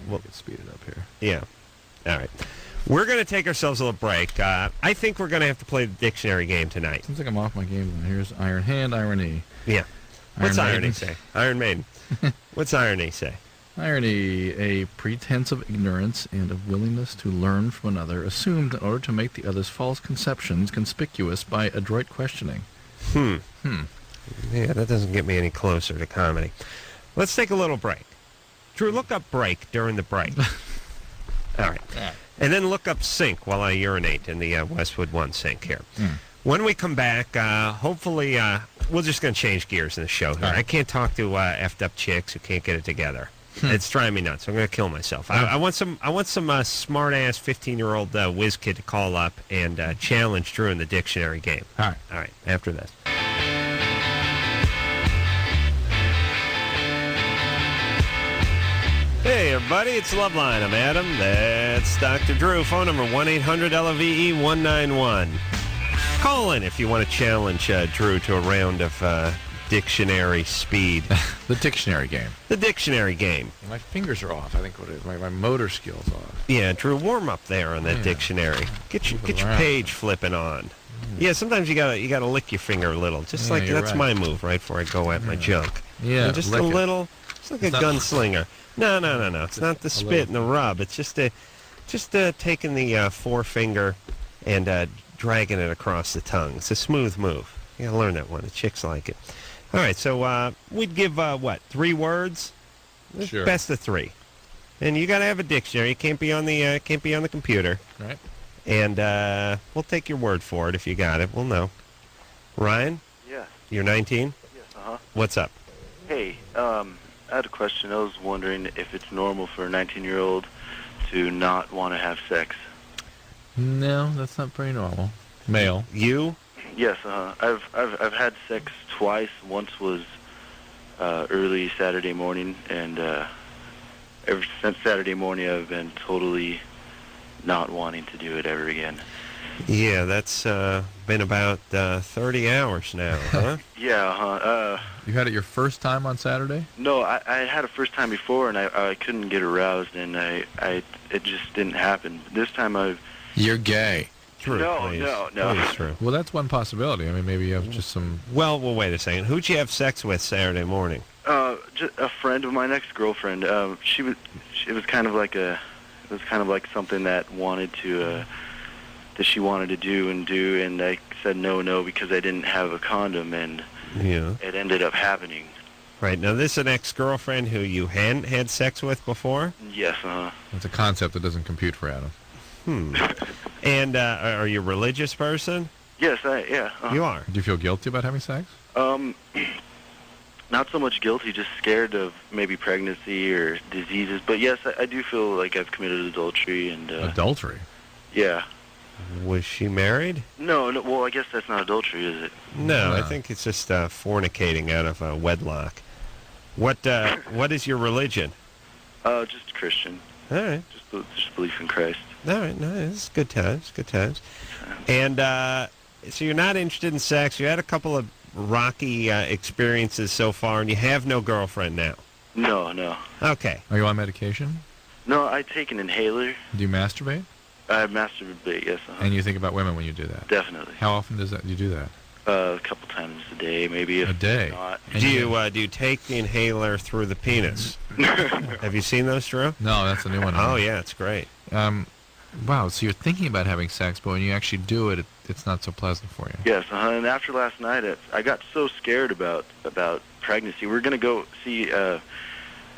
We'll speed it up here. yeah. All right. We're going to take ourselves a little break. I think we're going to have to play the dictionary game tonight. Seems like I'm off my game. Here's Iron Hand, irony. Yeah. What's Iron irony Maiden. say? Iron Maiden. What's irony say? Irony, a pretense of ignorance and of willingness to learn from another, assumed in order to make the other's false conceptions conspicuous by adroit questioning. Yeah, that doesn't get me any closer to comedy. Let's take a little break. Drew, look up break during the break. All right. And then look up sink while I urinate in the Westwood One sink here. When we come back, hopefully, we're just going to change gears in the show here. Right. I can't talk to effed up chicks who can't get it together. It's driving me nuts. I'm going to kill myself. I want some smart ass 15-year-old whiz kid to call up and challenge Drew in the dictionary game. All right. After this. Hey everybody, it's Loveline. I'm Adam. That's Dr. Drew. Phone number 1-800-LOVE-191. Call in if you want to challenge Drew to a round of dictionary speed. The dictionary game. The dictionary game. My fingers are off. I think what it is. My motor skills off. Yeah, Drew, warm up there on that dictionary. Get your page flipping on. Yeah, sometimes you gotta lick your finger a little. Just like that's my move right before I go at my junk. Yeah, Just a little. It's like a gunslinger. No. It's not the spit and the rub. It's just taking the forefinger and dragging it across the tongue. It's a smooth move. You gotta learn that one. The chicks like it. All right, so we'd give 3 words? Sure. Best of 3. And you gotta have a dictionary. It can't be on the computer. Right. And we'll take your word for it if you got it. We'll know. Ryan? Yes. You're 19? Yes, uh-huh. What's up? Hey, I had a question. I was wondering if it's normal for a 19-year-old to not want to have sex. No, that's not very normal. Male. You? Yes, I've had sex twice. Once was early Saturday morning, and ever since Saturday morning I've been totally not wanting to do it ever again. Yeah, that's been about 30 hours now, huh? Yeah, You had it your first time on Saturday? No, I had a first time before, and I couldn't get aroused, and it just didn't happen. This time You're gay. True, No. Please, true. Well, that's one possibility. I mean, maybe you have just some... Well, wait a second. Who'd you have sex with Saturday morning? Just a friend of mine, ex-girlfriend. It was kind of like something that wanted to she wanted to do, and I said no because I didn't have a condom, and it ended up happening. Right. Now, this is an ex-girlfriend who you hadn't had sex with before? Yes, It's a concept that doesn't compute for Adam. And are you a religious person? Yes, You are? Do you feel guilty about having sex? Not so much guilty, just scared of maybe pregnancy or diseases. But yes, I do feel like I've committed adultery. And Adultery? Yeah. Was she married? No, well, I guess that's not adultery, is it? No, I think it's just fornicating out of wedlock. What is your religion? Just Christian. All right. Just belief in Christ. All right, no, it's good times, good times. And so you're not interested in sex. You had a couple of rocky experiences so far, and you have no girlfriend now. No. Okay. Are you on medication? No, I take an inhaler. Do you masturbate? I masturbate, yes. And you think about women when you do that? Definitely. How often do you do that? A couple times a day, maybe. A day? Not. Do you take the inhaler through the penis? Have you seen those, Drew? No, that's a new one. Oh, yeah, it's great. Wow, so you're thinking about having sex, but when you actually do it, it's not so pleasant for you. Yes, and after last night, I got so scared about pregnancy. We were going to go see, it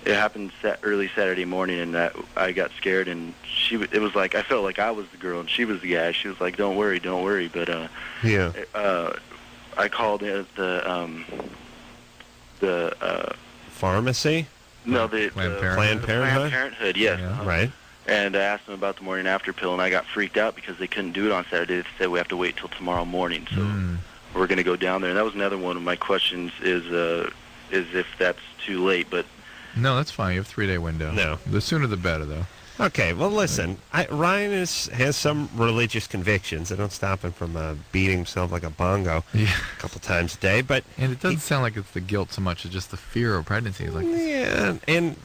happened early Saturday morning, and I got scared, and it was like, I felt like I was the girl, and she was the guy. She was like, don't worry, but I called the pharmacy? No, the Planned Parenthood? Planned Parenthood, yes. Yeah. Right. And I asked them about the morning after pill, and I got freaked out because they couldn't do it on Saturday. They said we have to wait till tomorrow morning, so we're going to go down there. And that was another one of my questions is if that's too late. But no, that's fine. You have a 3-day window. No. The sooner the better, though. Okay, well, listen, Ryan has some religious convictions. They don't stop him from beating himself like a bongo a couple times a day. And it doesn't sound like it's the guilt so much as just the fear of pregnancy. It's like, and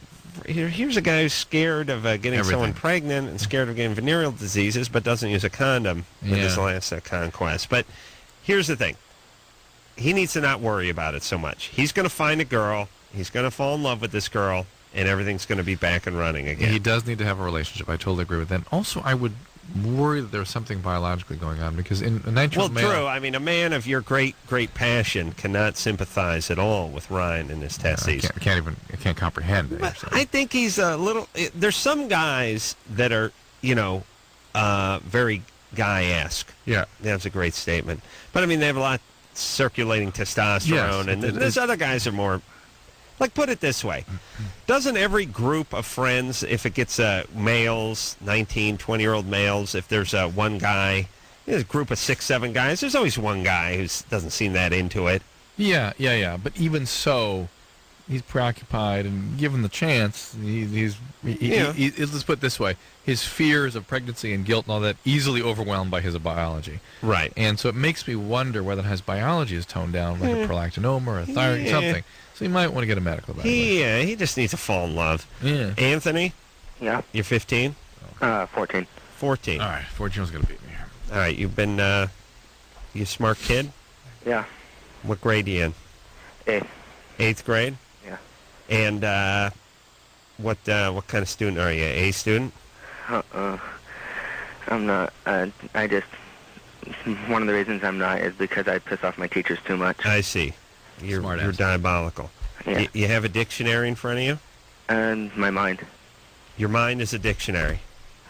here's a guy who's scared of getting someone pregnant and scared of getting venereal diseases, but doesn't use a condom in his last conquest. But here's the thing. He needs to not worry about it so much. He's going to find a girl. He's going to fall in love with this girl, and everything's going to be back and running again. He does need to have a relationship. I totally agree with that. Also, I would worry that there's something biologically going on because in a 9-year-old male... Well, true. I mean, a man of your great passion cannot sympathize at all with Ryan and his testes. I can't comprehend it. But I think he's a little... There's some guys that are, very guy-esque. Yeah. That's a great statement. But, I mean, they have a lot circulating testosterone, and there's other guys are more... Like, put it this way. Doesn't every group of friends, if it gets males, 19, 20-year-old males, if there's one guy, there's a group of 6, 7 guys, there's always one guy who doesn't seem that into it. Yeah. But even so, he's preoccupied, and given the chance, let's put it this way. His fears of pregnancy and guilt and all that easily overwhelmed by his biology. Right. And so it makes me wonder whether his biology is toned down, like a prolactinoma or a thyroid, something. So you might want to get a medical evaluation. Yeah, he just needs to fall in love. Yeah. Anthony? Yeah? You're 15? 14. 14. All right, 14's going to beat me here. All right, you've been, you a smart kid? Yeah. What grade are you in? 8th. 8th grade? Yeah. And what kind of student are you? A student? I'm not. I just... One of the reasons I'm not is because I piss off my teachers too much. I see. You're diabolical. Yeah. You have a dictionary in front of you? And my mind. Your mind is a dictionary.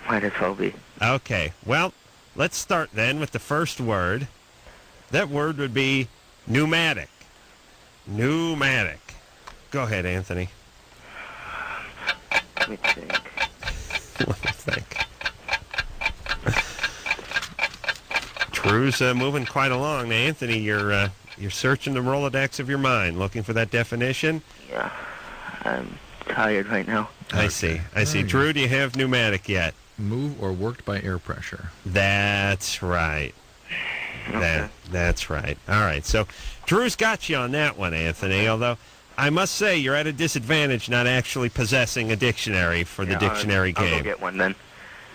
Might as well be. Okay. Well, let's start then with the first word. That word would be pneumatic. Pneumatic. Go ahead, Anthony. Let me think. Let me think. Drew's moving quite along. Now, Anthony, you're searching the Rolodex of your mind, looking for that definition? Yeah. I'm tired right now. I see. Drew, do you have pneumatic yet? Move or worked by air pressure. That's right. Okay. That's right. All right. So Drew's got you on that one, Anthony, although I must say you're at a disadvantage not actually possessing a dictionary for the dictionary game. I'll go get one then.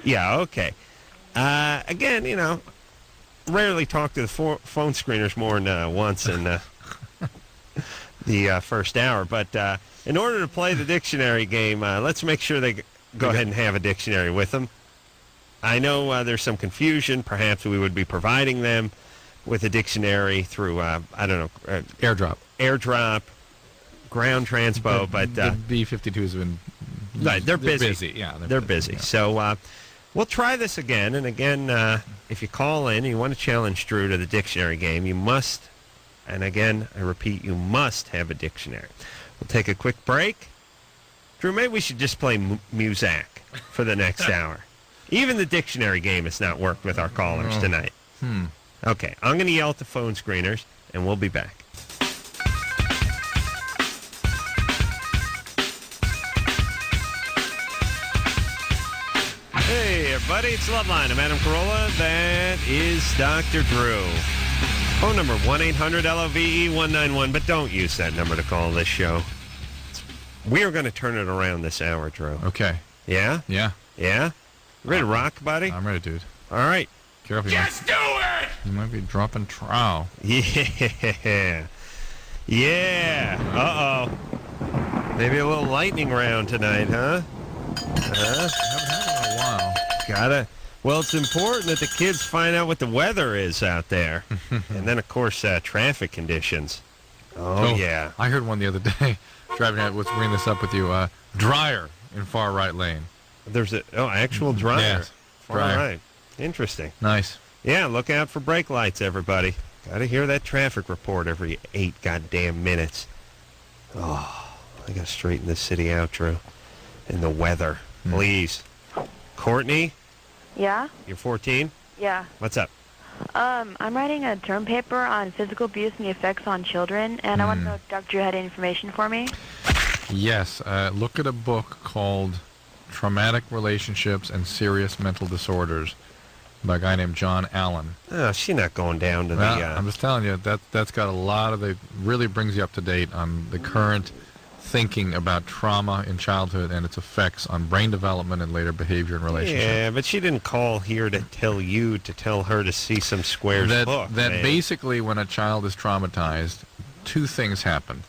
Yeah, okay. Again, rarely talk to the phone screeners more than once in the first hour. But in order to play the dictionary game, let's make sure they go ahead and have a dictionary with them. I know there's some confusion. Perhaps we would be providing them with a dictionary through, I don't know. Airdrop, ground transpo, but... The B-52s have been... Right, they're busy. Yeah, they're busy. Yeah. So we'll try this again. And again, if you call in and you want to challenge Drew to the dictionary game, you must, and again, I repeat, you must have a dictionary. We'll take a quick break. Drew, maybe we should just play music for the next hour. Even the dictionary game has not worked with our callers tonight. Okay, I'm going to yell at the phone screeners, and we'll be back. Hey, everybody, it's Loveline. I'm Adam Carolla. That is Dr. Drew. Phone number 1-800-LOVE-191, but don't use that number to call this show. We are going to turn it around this hour, Drew. Okay. Yeah? Yeah. Yeah? Ready to rock, buddy? I'm ready, dude. All right. Careful. Just do it! You might be dropping trowel. Yeah. Yeah. Uh-oh. Maybe a little lightning round tonight, huh? Haven't had it in a while. Well, it's important that the kids find out what the weather is out there. And then, of course, traffic conditions. Oh, yeah. I heard one the other day, driving out, let's bring this up with you, dryer in far right lane. There's actual dryer. Yes, dryer. All right. Interesting. Nice. Yeah, look out for brake lights, everybody. Got to hear that traffic report every 8 goddamn minutes. Oh, I got to straighten this city out, Drew. And the weather. Please. Courtney? Yeah? You're 14? Yeah. What's up? I'm writing a term paper on physical abuse and the effects on children, and I want to know if Dr. Drew had any information for me. Yes. Look at a book called Traumatic Relationships and Serious Mental Disorders by a guy named John Allen. Oh, she's not going down to the... I'm just telling you, that's got a lot of... It really brings you up to date on the current thinking about trauma in childhood and its effects on brain development and later behavior and relationships. Yeah, but she didn't call here to tell her to see some squares book. That basically, when a child is traumatized, two things happen.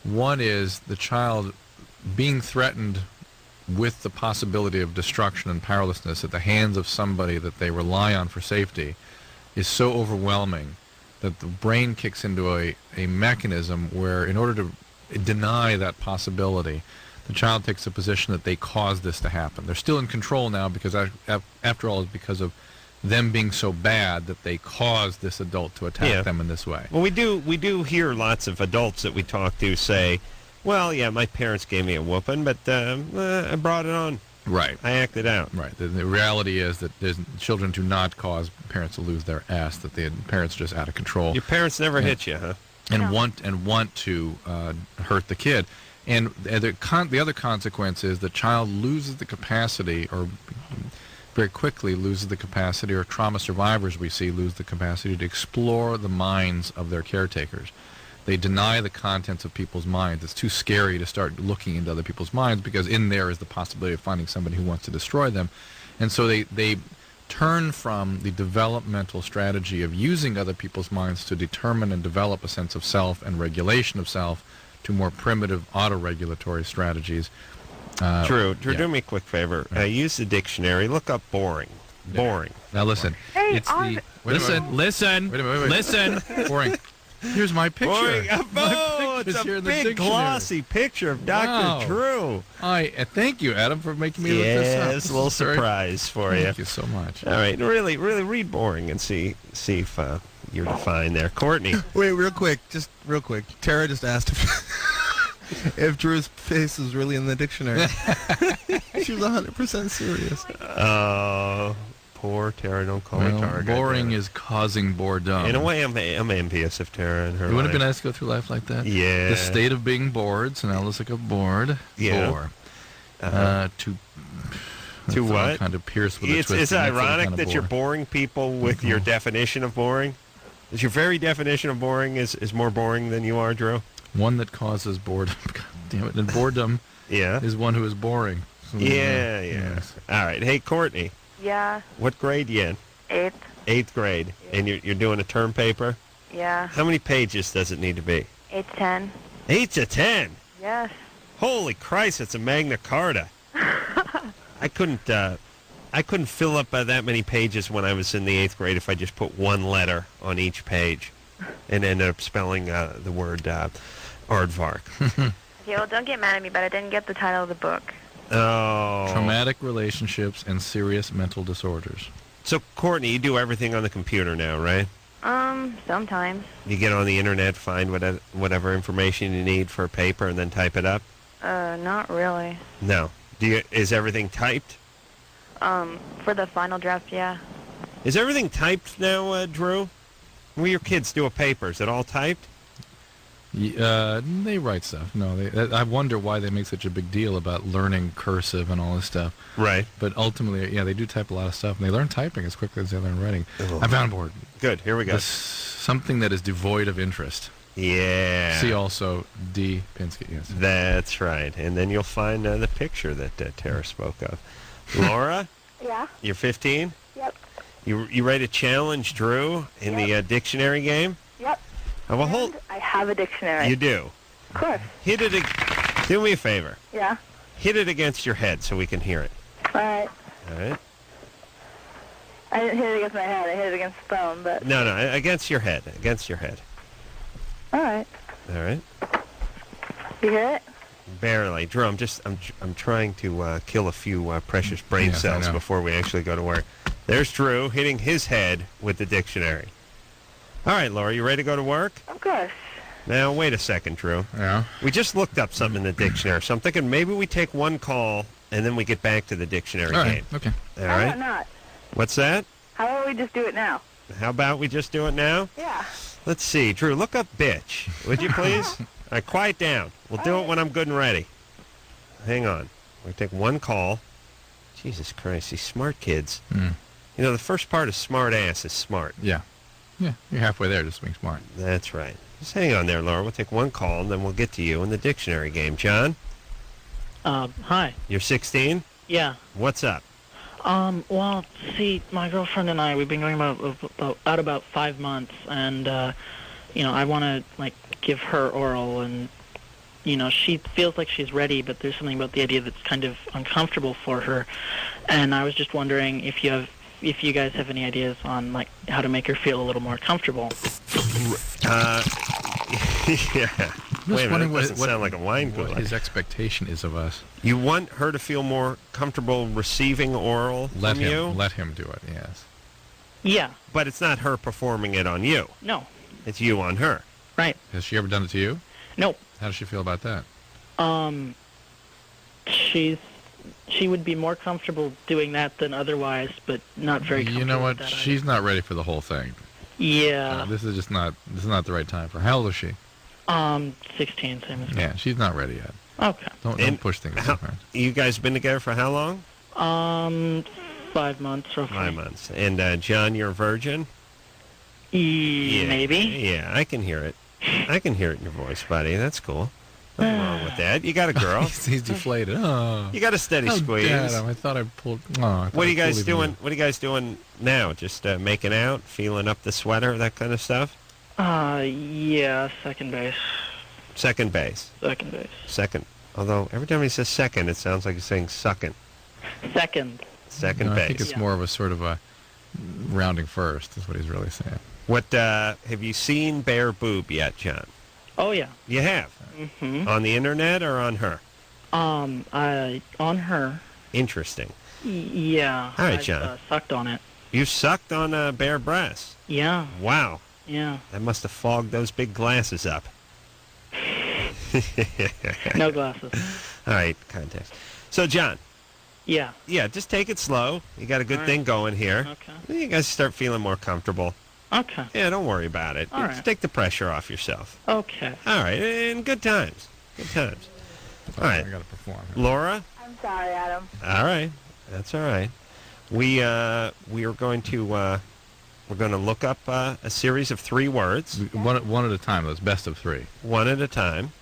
One is the child being threatened with the possibility of destruction and powerlessness at the hands of somebody that they rely on for safety is so overwhelming that the brain kicks into a mechanism where, in order to deny that possibility, the child takes a position that they caused this to happen. They're still in control now because, after all, it's because of them being so bad that they caused this adult to attack them in this way. Well, we do hear lots of adults that we talk to say, well, yeah, my parents gave me a whooping, but I brought it on. Right. I acted out. Right. The reality is that children do not cause parents to lose their ass, that the parents are just out of control. Your parents never hit you, huh? And want to hurt the kid. And the other consequence is the child loses the capacity, or very quickly loses the capacity, or trauma survivors we see lose the capacity to explore the minds of their caretakers. They deny the contents of people's minds. It's too scary to start looking into other people's minds because in there is the possibility of finding somebody who wants to destroy them. And so they turn from the developmental strategy of using other people's minds to determine and develop a sense of self and regulation of self to more primitive auto-regulatory strategites. Drew, do me a quick favor. Use the dictionary. Look up boring. Boring. Now listen. Hey, it's the... Listen. Listen. Boring. Here's my picture. Boring. It's a big glossy picture of Dr. Drew. Thank you, Adam, for making me look this up. Yes, a little surprise for you. Thank you so much. All right, really read boring and see if you're defined there. Courtney. Wait, real quick. Tara just asked if Drew's face was really in the dictionary. She was 100% serious. Oh, poor Tara. Don't call her Tara. Boring is causing boredom. In a way, I'm envious of Tara and her It wouldn't have been nice to go through life like that. Yeah. The state of being bored. So now let's look at bored. Yeah. Bore. To what? Kind of pierce with a twist. It's ironic that you're boring people with your definition of boring. Is your very definition of boring is more boring than you are, Drew? One that causes boredom. God damn it. And boredom is one who is boring. So, yeah. Yes. All right. Hey, Courtney. Yeah. What grade you in? 8th. 8th grade. And you're doing a term paper? Yeah. How many pages does it need to be? 8 to 10. 8 to 10? Yes. Holy Christ, it's a Magna Carta. I couldn't I couldn't fill up that many pages when I was in the 8th grade if I just put one letter on each page and ended up spelling the word aardvark. Okay, well, don't get mad at me, but I didn't get the title of the book. Oh. Traumatic relationships and serious mental disorders. So, Courtney, you do everything on the computer now, right? Sometimes. You get on the internet, find whatever information you need for a paper, and then type it up? Not really. No. Is everything typed? For the final draft, yeah. Is everything typed now, Drew? When your kids do a paper, is it all typed? They write stuff. No, I wonder why they make such a big deal about learning cursive and all this stuff. Right. But ultimately, yeah, they do type a lot of stuff, and they learn typing as quickly as they learn writing. Oh. I found a word. Good. Here we go. Something that is devoid of interest. Yeah. See also D. Pinsky. Yes. That's right. And then you'll find the picture that Tara spoke of. Laura? Yeah. You're 15? Yep. You ready to challenge Drew in the dictionary game? Yep. Well, I have a dictionary. You do? Of course. Hit it. Do me a favor. Yeah. Hit it against your head so we can hear it. All right. All right? I didn't hit it against my head. I hit it against the phone, but... No, against your head. Against your head. All right. All right? You hear it? Barely. Drew, I'm trying to kill a few precious brain cells before we actually go to work. There's Drew hitting his head with the dictionary. All right, Laura, you ready to go to work? Of course. Now, wait a second, Drew. Yeah? We just looked up something in the dictionary, so I'm thinking maybe we take one call and then we get back to the dictionary game. Okay. All right? How about not? What's that? How about we just do it now? How about we just do it now? Yeah. Let's see. Drew, look up bitch, would you please? All right, quiet down. We'll do it when I'm good and ready. Hang on. We'll take one call. Jesus Christ, these smart kids. Mm. You know, the first part of smart ass is smart. Yeah. Yeah, you're halfway there, just being smart. That's right. Just hang on there, Laura. We'll take one call, and then we'll get to you in the dictionary game. John? Hi. You're 16? Yeah. What's up? Well, see, my girlfriend and I, we've been going about 5 months, and, I want to, give her oral, and, she feels like she's ready, but there's something about the idea that's kind of uncomfortable for her, and I was just wondering if you guys have any ideas on, how to make her feel a little more comfortable. Yeah. Wait a minute, that doesn't sound like a wine cooler. What his expectation is of us. You want her to feel more comfortable receiving oral from you? Let him do it, yes. Yeah. But it's not her performing it on you. No. It's you on her. Right. Has she ever done it to you? Nope. How does she feel about that? She would be more comfortable doing that than otherwise, but not very comfortable. You know what? With that She's not ready for the whole thing. Yeah. This is not the right time for her. How old is she? 16, same as Yeah, she's not ready yet. Okay. Don't push things too hard. You guys been together for how long? 5 months, roughly. 5 months. And, John, you're a virgin? Maybe. Yeah, I can hear it. I can hear it in your voice, buddy. That's cool. Nothing wrong with that. You got a girl. He's deflated. Oh. You got a steady squeeze. I thought I pulled... Oh, What are you guys doing? What are you guys doing now? Just making out, feeling up the sweater, that kind of stuff? Yeah, second base. Second base. Second base. Second. Although every time he says second, it sounds like he's saying sucking. Second. Second No, base. I think it's more of a sort of a rounding first is what he's really saying. What, have you seen Bare Boob yet, John? Oh, yeah. You have? Mm-hmm. On the internet or on her? On her. Interesting. Yeah. All right, John. Sucked on it. You sucked on bare breasts? Yeah. Wow. Yeah. That must have fogged those big glasses up. No glasses. All right, context. So, John. Yeah. Yeah, just take it slow. You got a good thing going here. Okay. You guys start feeling more comfortable. Okay. Yeah, don't worry about it. All Just right. take the pressure off yourself. Okay. All right, and good times. Good times. All right. I got to perform. Laura? I'm sorry, Adam. All right. That's all right. We are going to look up a series of 3 words. One at a time. That's best of 3. One at a time.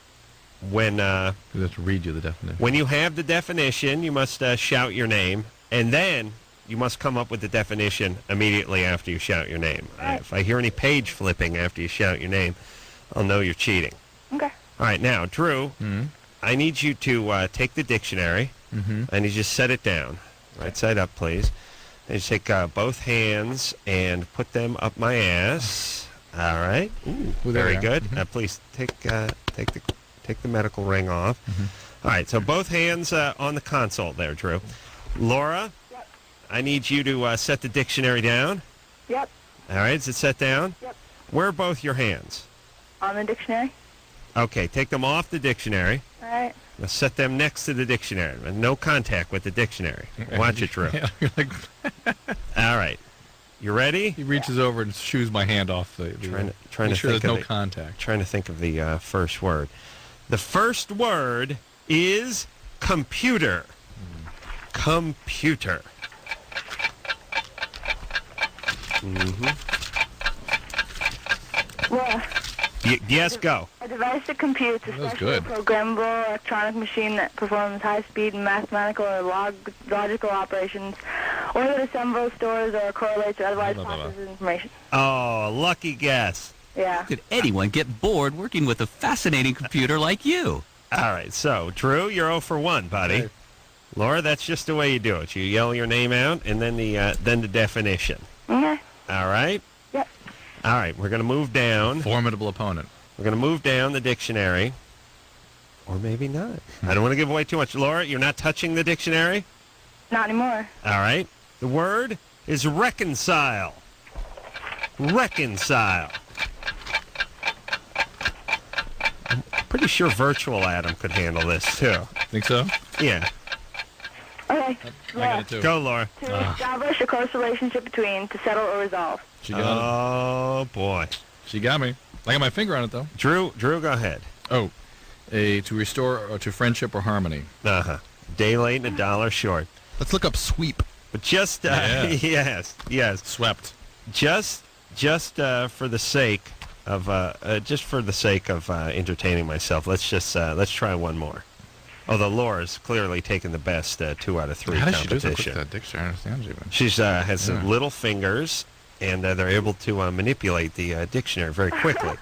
When we have to read you the definition. When you have the definition, you must shout your name, and then you must come up with the definition immediately after you shout your name. If I hear any page flipping after you shout your name, I'll know you're cheating. Okay. All right, now, Drew, I need you to take the dictionary. I need you to set it down. Right side up, please. And you take both hands and put them up my ass. All right. Ooh, very good. Mm-hmm. Please take the medical ring off. Mm-hmm. All right. So both hands on the console there, Drew. Laura, Yep. I need you to set the dictionary down. Yep. All right. Is it set down? Yep. Where are both your hands? On the dictionary. Okay. Take them off the dictionary. All right. Now set them next to the dictionary. No contact with the dictionary. Watch it, Drew. Yeah, you're like, all right. You ready? he reaches over and shoos my hand off. Trying make to sure think there's no of contact. Trying to think of the first word. The first word is computer. Computer. Well, Yes, go. a device that computes a That was special good. programmable electronic machine that performs high-speed mathematical or logical operations, or that assembles, stores, or correlates or otherwise processes information. Oh, lucky guess. Yeah. How could anyone get bored working with a fascinating computer like you? All right, so, Drew, you're 0 for 1, buddy. Okay. Laura, that's just the way you do it. You yell your name out, and then the definition. Okay. All right? Yep. All right, we're going to move down. Formidable opponent. We're going to move down the dictionary. Or maybe not. I don't want to give away too much. Laura, you're not touching the dictionary? Not anymore. All right. The word is reconcile. Reconcile. I'm pretty sure virtual Adam could handle this, too. Think so? Yeah. Okay. I got it too. Go, Laura. To establish a close relationship between, to settle or resolve. She got Oh, boy. it. She got me. I got my finger on it though. Drew, go ahead. Oh, to restore to friendship or harmony. Uh-huh. Day late and $1 short. Let's look up sweep. But just, Yeah. yes. Swept. Just for the sake of entertaining myself, let's try one more. Although Laura's clearly taken the best 2 out of 3 How does she do so quick competition. with that dictionary? I don't understand even. She's has some Yeah. little fingers, and they're able to manipulate the dictionary very quickly.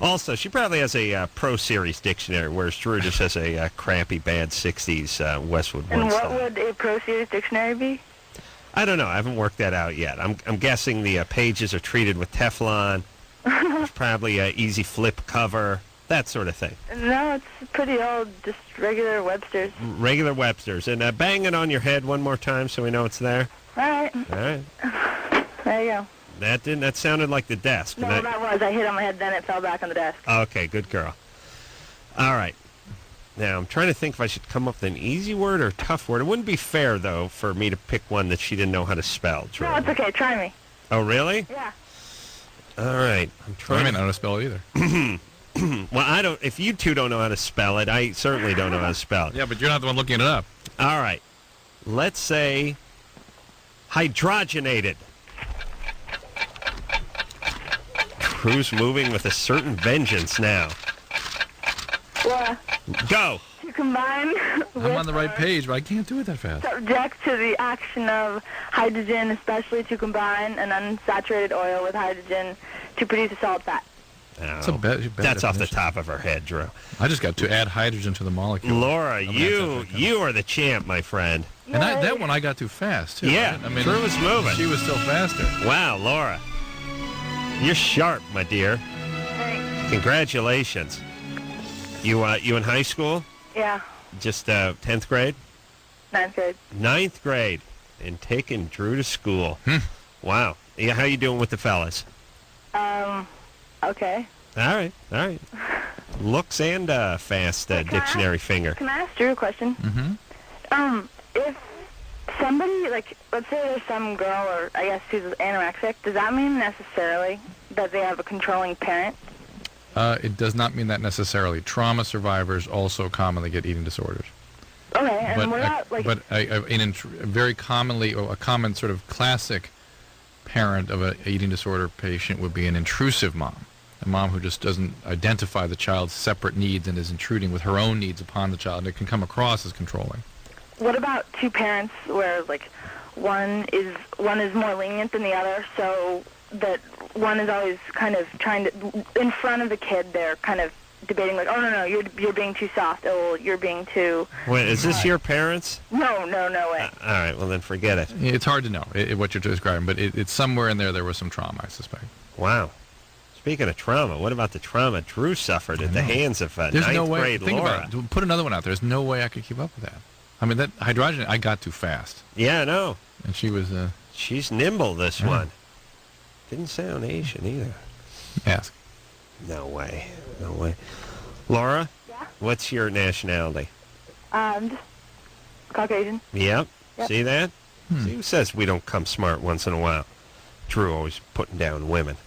Also, she probably has a Pro Series dictionary, whereas Drew just has a crappy, bad 60s Westwood And One what style. would a Pro Series dictionary be? I don't know. I haven't worked that out yet. I'm guessing the pages are treated with Teflon. There's probably an easy flip cover, that sort of thing. No, it's pretty old, just regular Webster's. Regular Webster's. And bang it on your head one more time so we know it's there. All right. All right. There you go. That sounded like the desk. No, and that was. I hit on my head, then it fell back on the desk. Okay, good girl. All right. Now, I'm trying to think if I should come up with an easy word or a tough word. It wouldn't be fair, though, for me to pick one that she didn't know how to spell, Drew. No, it's okay. Try me. Oh, really? Yeah. All right. I'm I trying. mean, I don't know how to spell it either. Well, I don't. If you two don't know how to spell it, I certainly don't know how to spell it. Yeah, but you're not the one looking it up. All right. Let's say hydrogenated. Drew's moving with a certain vengeance now. Well, Go. to combine I'm on the right page, but I can't do it that fast. subject to the action of hydrogen, especially to combine an unsaturated oil with hydrogen to produce a solid fat. Oh, bad that's off the definition. top of her head, Drew. I just got to add hydrogen to the molecule. Laura, I'm gonna have to you are the champ, my friend. And that one I got too fast, too. Yeah, right? I mean, Drew was moving. She was still faster. Wow, Laura. You're sharp, my dear. Thanks. Congratulations. You in high school? Yeah. Just 10th grade? 9th grade. 9th grade. And taking Drew to school. Wow. Yeah, how you doing with the fellas? Okay. All right. Looks and fast dictionary finger. Can I ask Drew a question? Mm-hmm. If somebody, like, let's say there's some girl, or I guess who's anorexic, does that mean necessarily that they have a controlling parent? It does not mean that necessarily. Trauma survivors also commonly get eating disorders. Okay, and But, what about, like... very commonly, a common sort of classic parent of an eating disorder patient would be an intrusive mom. A mom who just doesn't identify the child's separate needs and is intruding with her own needs upon the child. And it can come across as controlling. What about two parents where, like, one is more lenient than the other, so that one is always kind of trying to, in front of the kid, they're kind of debating like, oh no, you're being too soft. Oh, you're being too. Wait, is this your parents? No way. All right, well then forget it. It's hard to know what you're describing, but it's somewhere in there. There was some trauma, I suspect. Wow. Speaking of trauma, what about the trauma Drew suffered at the hands of There's no ninth way. grade Think Laura? about it. Put another one out there. There's no way I could keep up with that. I mean, that hydrogen, I got too fast. Yeah, I know. And she was. She's nimble, this Yeah. one. Didn't sound Asian either. Ask. No way. No way. Laura? Yeah? What's your nationality? Just Caucasian. Yep. Yep. See that? See who says we don't come smart once in a while? Drew always putting down women.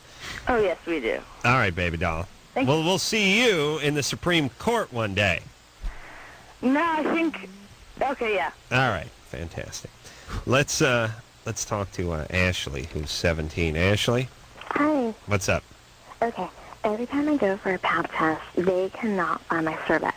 Oh yes, we do. All right, baby doll. Thank well, we'll see you in the Supreme Court one day. No, I think. Okay, yeah. All right. Fantastic. Let's talk to Ashley, who's 17. Ashley? Hi. What's up? Okay. Every time I go for a pap test, they cannot find my cervix.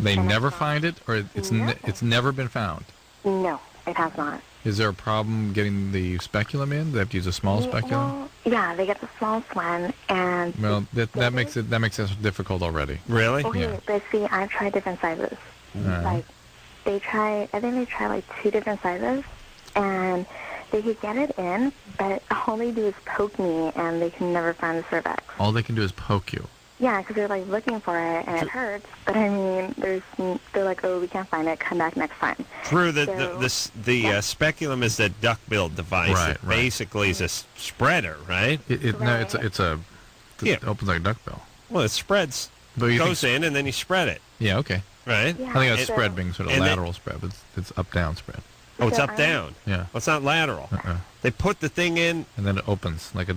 They never find it, or it's never been found? No, it has not. Is there a problem getting the speculum in? They have to use a small speculum? Well, yeah, they get the smallest one, and... Well, that makes it difficult already. Really? Okay, Yeah. but see, I've tried different sizes. Like, I think they try like 2 different sizes, and they could get it in, but all they do is poke me, and they can never find the cervix. All they can do is poke you. Yeah, because they're like looking for it, and it hurts. But I mean, they're like, oh, we can't find it. Come back next time. Drew, the speculum is the duck-billed device. Right, It basically is a spreader, right? No, it opens like a duck bill. Well, it spreads, But you goes think- in, and then you spread it, Yeah, okay. right? Yeah, I think that's so- spread being sort of and then- lateral spread, but it's up down spread. Oh, it's So up-down. Yeah. Well, it's not lateral. Uh-uh. They put the thing in. And then it opens like a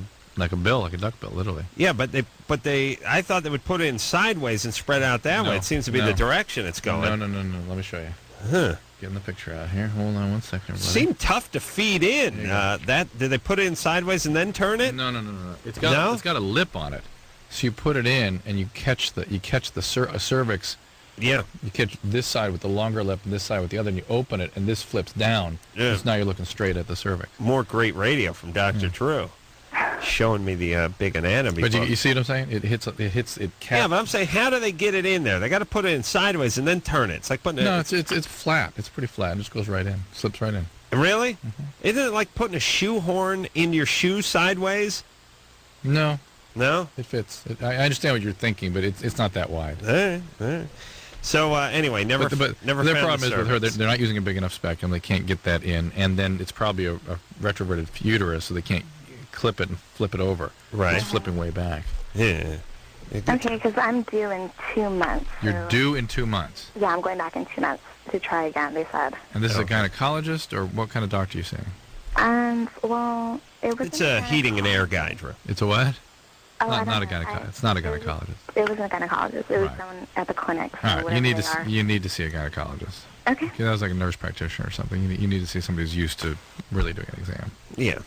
bill, like a duck bill, literally. Yeah, but they. I thought they would put it in sideways and spread out that No, way. It seems to be no. the direction it's going. No. Let me show you. Huh. Getting the picture out here. Hold on one second, everybody. Seemed tough to feed in. Did they put it in sideways and then turn it? No. It's got a lip on it. So you put it in and you catch the cervix. Yeah. You catch this side with the longer lip and this side with the other, and you open it, and this flips down. Yeah. So now you're looking straight at the cervix. More great radio from Dr. Drew, showing me the big anatomy. But book. you see what I'm saying? It Yeah, but I'm saying, how do they get it in there? They got to put it in sideways and then turn it. It's like putting No, it. it's flat. It's pretty flat. It just goes right in. Slips right in. Really? Mm-hmm. Isn't it like putting a shoehorn into your shoe sideways? No. No? It fits. I understand what you're thinking, but it's not that wide. All right. So anyway, never But never their found problem the is with her, cervix. they're not using a big enough speculum. They can't get that in, and then it's probably a retroverted uterus, so they can't clip it and flip it over. Right. It's flipping way back. Yeah. Okay, because I'm due in 2 months. You're due in 2 months. Yeah, I'm going back in 2 months to try again, they said. And this is a gynecologist, or what kind of doctor are you seeing? Well, it was... It's a heating and air guy, Drew. It's a what? Oh, I not a don't know. gynecologist. It's not a gynecologist. It wasn't a gynecologist. It was Right. someone at the clinic. So All right, whatever they are. you need to see a gynecologist. Okay. That was like a nurse practitioner or something. You need to see somebody who's used to really doing an exam. Yeah.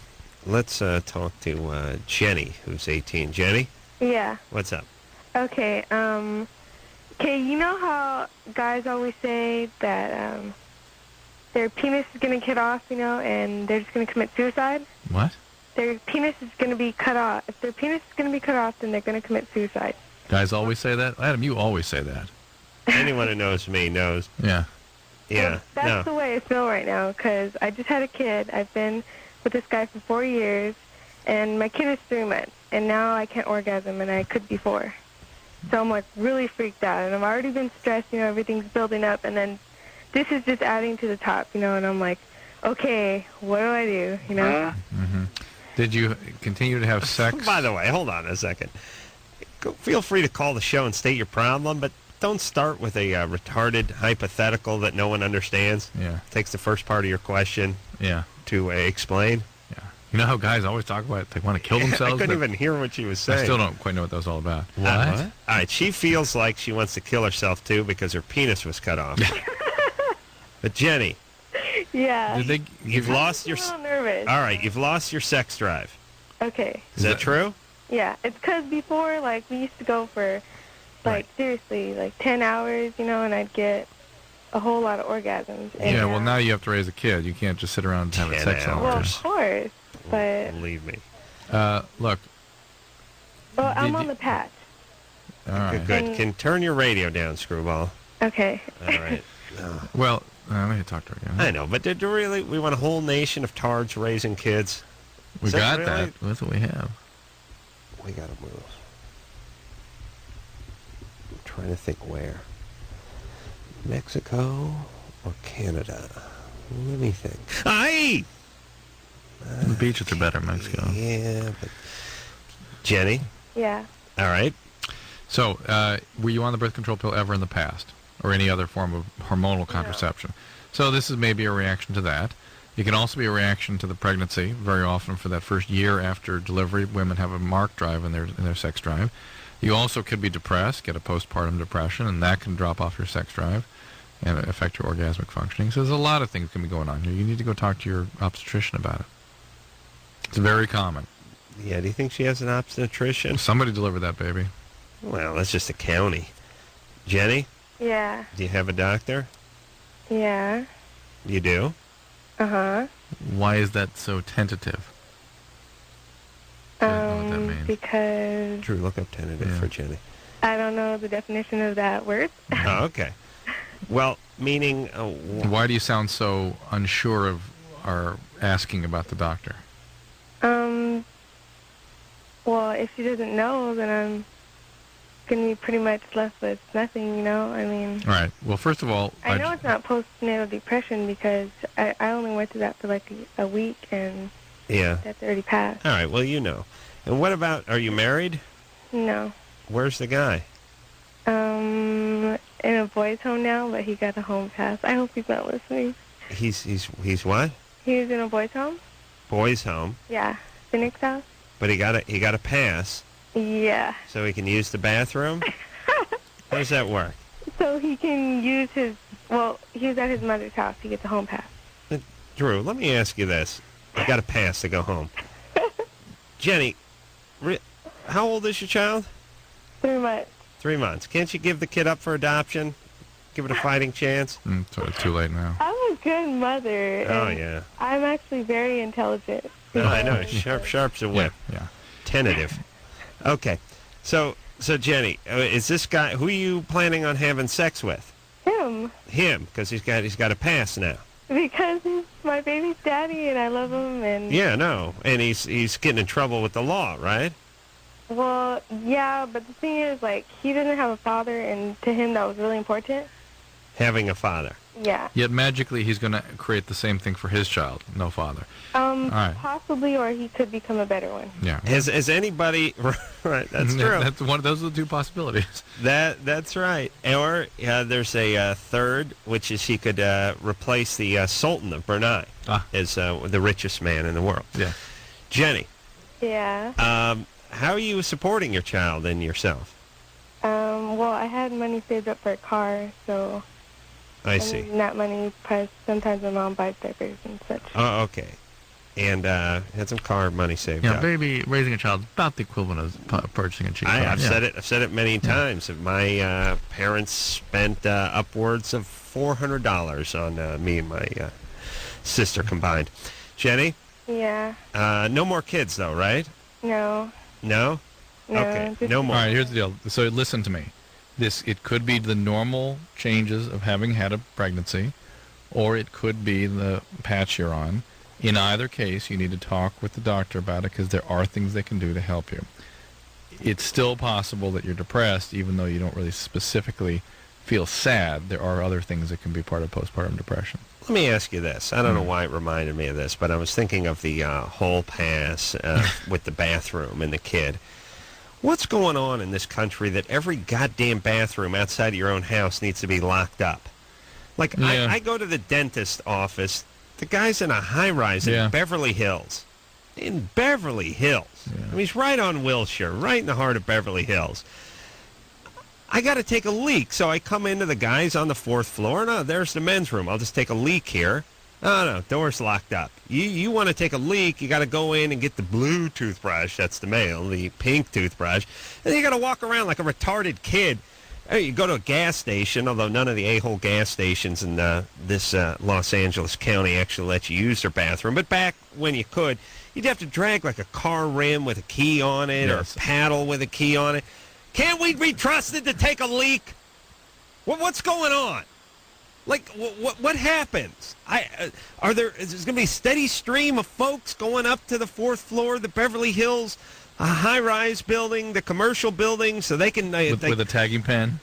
Let's talk to Jenny, who's 18. Jenny, Yeah. what's up? Okay. Okay, you know how guys always say that their penis is going to get off, and they're just going to commit suicide? What? Their penis is going to be cut off. If their penis is going to be cut off, then they're going to commit suicide. Guys always say that? Adam, you always say that. Anyone who knows me knows. Yeah. Yeah. That's the way I feel right now, because I just had a kid. I've been with this guy for 4 years, and my kid is 3 months, and now I can't orgasm, and I could before. So I'm, really freaked out, and I've already been stressed, everything's building up, and then this is just adding to the top, and I'm like, okay, what do I do, Mm-hmm. Did you continue to have sex? By the way, hold on a second. Feel free to call the show and state your problem, but don't start with a retarded hypothetical that no one understands. Yeah. Takes the first part of your question. Yeah. To explain. Yeah. You know how guys always talk about they want to kill themselves? I couldn't but even hear what she was saying. I still don't quite know what that was all about. What? All right, she feels like she wants to kill herself, too, because her penis was cut off. But, Jenny. Yeah. You've lost your... I'm a little nervous. All right, you've lost your sex drive. Okay. Is that true? Yeah, it's because before, we used to go for, seriously, 10 hours, and I'd get a whole lot of orgasms. And Yeah, well, now you have to raise a kid. You can't just sit around and have 10 sex all the Well, time. of course, but... Believe me. Look. Well, I'm Did on you- the patch. All right. Good. Can turn your radio down, Screwball. Okay. All right. Well, let me talk to her again. I know, but do really we want a whole nation of tards raising kids? We Is got really- that. That's what we have. We got to move. I'm trying to think where. Mexico or Canada? Let me think. Aye! The beaches are better in Mexico. Yeah, but... Jenny? Yeah. All right. So, were you on the birth control pill ever in the past? Or any other form of hormonal contraception? So this is maybe a reaction to that. It can also be a reaction to the pregnancy. Very often for that first year after delivery, women have a marked drive in their sex drive. You also could be depressed, get a postpartum depression, and that can drop off your sex drive and affect your orgasmic functioning. So there's a lot of things that can be going on here. You need to go talk to your obstetrician about it. It's very common. Yeah, do you think she has an obstetrician? Somebody delivered that baby. Well, that's just a county. Jenny, Yeah. do you have a doctor? Yeah. You do? Uh-huh. Why is that so tentative? Because Drew, look up tentative for Jenny. I don't know the definition of that word. Oh, okay. Well, meaning... Why do you sound so unsure of our asking about the doctor? Well, if she doesn't know, then I'm going to be pretty much left with nothing, you know? I mean... All right. Well, first of all... I know it's not postnatal depression because I only went through that for like a week, and Yeah. that's already passed. All right, well, you know. And what about... Are you married? No. Where's the guy? In a boys' home now, but he got a home pass. I hope he's not listening. He's what? He's in a boys' home? Boys' home. Yeah. Phoenix house? But he got a pass, Yeah. so he can use the bathroom? How does that work? So he can use his... Well, he was at his mother's house. He gets a home pass. Drew, let me ask you this. You got a pass to go home. Jenny, how old is your child? 3 months. 3 months. Can't you give the kid up for adoption? Give it a fighting chance? So it's too late now. I'm a good mother. Oh, and yeah. I'm actually very intelligent. No, I know. Sharp's a whip. Yeah. Tentative. Okay. So Jenny, is this guy, who are you planning on having sex with? Him. Him, because he's got a pass now. Because he's my baby's daddy, and I love him, and... Yeah, no. And he's getting in trouble with the law, right? Well, yeah, but the thing is, like, he doesn't have a father, and to him that was really important. Having a father. Yeah. Yet magically he's going to create the same thing for his child. No father. Right. Possibly, or he could become a better one. Yeah. Has anybody... Right, that's true. That's one. Those are the two possibilities. That's right. Or there's a third, which is he could replace the Sultan of Brunei as the richest man in the world. Yeah. Jenny. Yeah. How are you supporting your child and yourself? Well, I had money saved up for a car, so... I see. using that money, plus sometimes my mom buys diapers and such. Oh, okay. And had some car money saved Yeah, up. baby, raising a child is about the equivalent of purchasing a cheap car. I've said it many times. My parents spent upwards of $400 on me and my sister combined. Jenny? Yeah. No more kids, though, right? No. No? No. Okay, no more. All right, here's the deal. So listen to me. It could be the normal changes of having had a pregnancy, or it could be the patch you're on. In either case, you need to talk with the doctor about it because there are things they can do to help you. It's still possible that you're depressed, even though you don't really specifically feel sad. There are other things that can be part of postpartum depression. Let me ask you this. I don't know why it reminded me of this, but I was thinking of the whole pass with the bathroom and the kid. What's going on in this country that every goddamn bathroom outside of your own house needs to be locked up? Like, Yeah. I go to the dentist office. The guy's in a high-rise in Beverly Hills. In Beverly Hills. I mean, he's right on Wilshire, right in the heart of Beverly Hills. I got to take a leak, so I come into the guys on the 4th floor. No, there's the men's room. I'll just take a leak here. No, door's locked up. You want to take a leak, you got to go in and get the blue toothbrush. That's the male, the pink toothbrush. And you got to walk around like a retarded kid. Hey, you go to a gas station, although none of the a-hole gas stations in this Los Angeles County actually let you use their bathroom. But back when you could, you'd have to drag like a car rim with a key on it or a paddle with a key on it. Can't we be trusted to take a leak? What's going on? Like, what happens? Is there going to be a steady stream of folks going up to the 4th floor of the Beverly Hills high-rise building, the commercial building, so they can... with a tagging pen?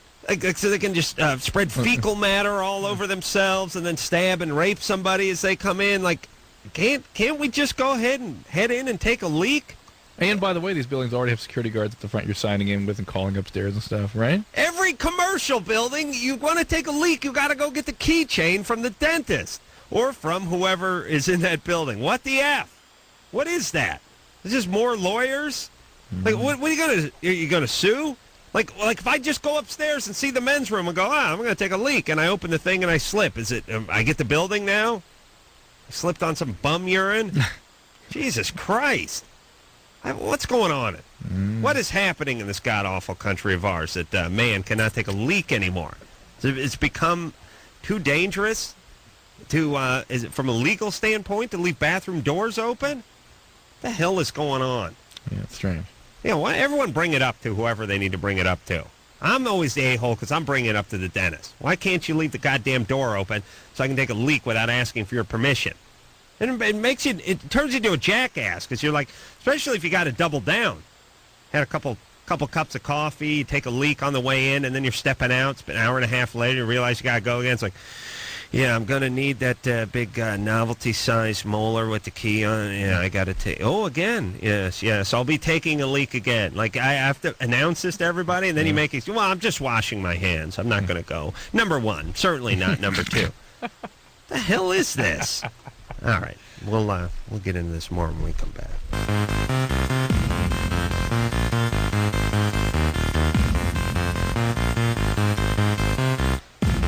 So they can just spread fecal matter all over themselves and then stab and rape somebody as they come in. Like, can't we just go ahead and head in and take a leak? And by the way, these buildings already have security guards at the front you're signing in with and calling upstairs and stuff, right? Every commercial building, you want to take a leak, you got to go get the keychain from the dentist or from whoever is in that building. What the F? What is that? Is this more lawyers? Like, what are you going to sue? Like if I just go upstairs and see the men's room and go, I'm going to take a leak, and I open the thing and I slip, is it, I get the building now? I slipped on some bum urine? Jesus Christ. What's going on? What is happening in this god-awful country of ours that man cannot take a leak anymore? It's become too dangerous to, is it from a legal standpoint, to leave bathroom doors open? What the hell is going on? Yeah, it's strange. Everyone bring it up to whoever they need to bring it up to. I'm always the a-hole because I'm bringing it up to the dentist. Why can't you leave the goddamn door open so I can take a leak without asking for your permission? And it turns you into a jackass because you're like, especially if you got to double down. Had a couple cups of coffee, you take a leak on the way in, and then you're stepping out. It's been an hour and a half later, you realize you got to go again. It's like, yeah, I'm going to need that big novelty-sized molar with the key on it. Yeah, I got to take... Oh, again. Yes. I'll be taking a leak again. Like, I have to announce this to everybody, and then you make it... Well, I'm just washing my hands. I'm not going to go. Number 1. Certainly not number 2. The hell is this? All right. We'll get into this more when we come back.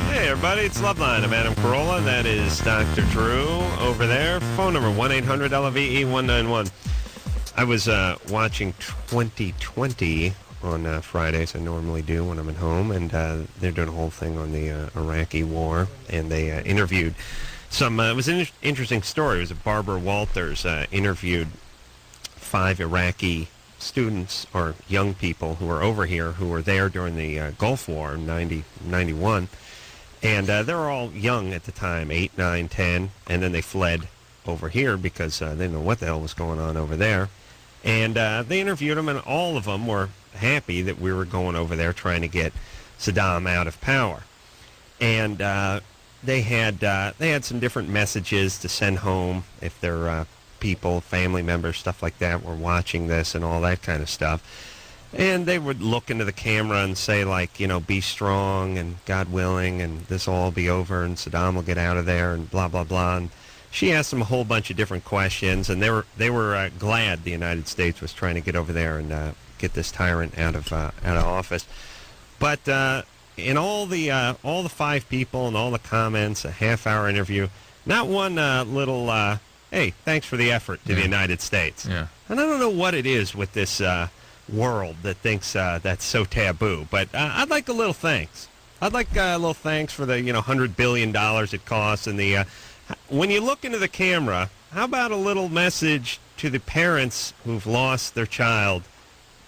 Hey, everybody. It's Loveline. I'm Adam Carolla. That is Dr. Drew over there. Phone number 1-800-LVE-191. I was watching 2020 on Fridays. I normally do when I'm at home, and they're doing a whole thing on the Iraqi war, and they interviewed it was an interesting story. It was Barbara Walters interviewed 5 Iraqi students or young people who were over here who were there during the Gulf War in 91. And they were all young at the time, 8, 9, 10, and then they fled over here because they didn't know what the hell was going on over there. And they interviewed them, and all of them were happy that we were going over there trying to get Saddam out of power. And they had some different messages to send home if their people, family members, stuff like that were watching this and all that kind of stuff. And they would look into the camera and say, like, be strong and God willing and this will all be over and Saddam will get out of there and blah, blah, blah. And she asked them a whole bunch of different questions, and they were glad the United States was trying to get over there and get this tyrant out of office. But in all the 5 people and all the comments, a half-hour interview, not one little, hey, thanks for the effort to the United States. Yeah. And I don't know what it is with this world that thinks that's so taboo, but I'd like a little thanks. I'd like a little thanks for the $100 billion it costs, and the when you look into the camera, how about a little message to the parents who've lost their child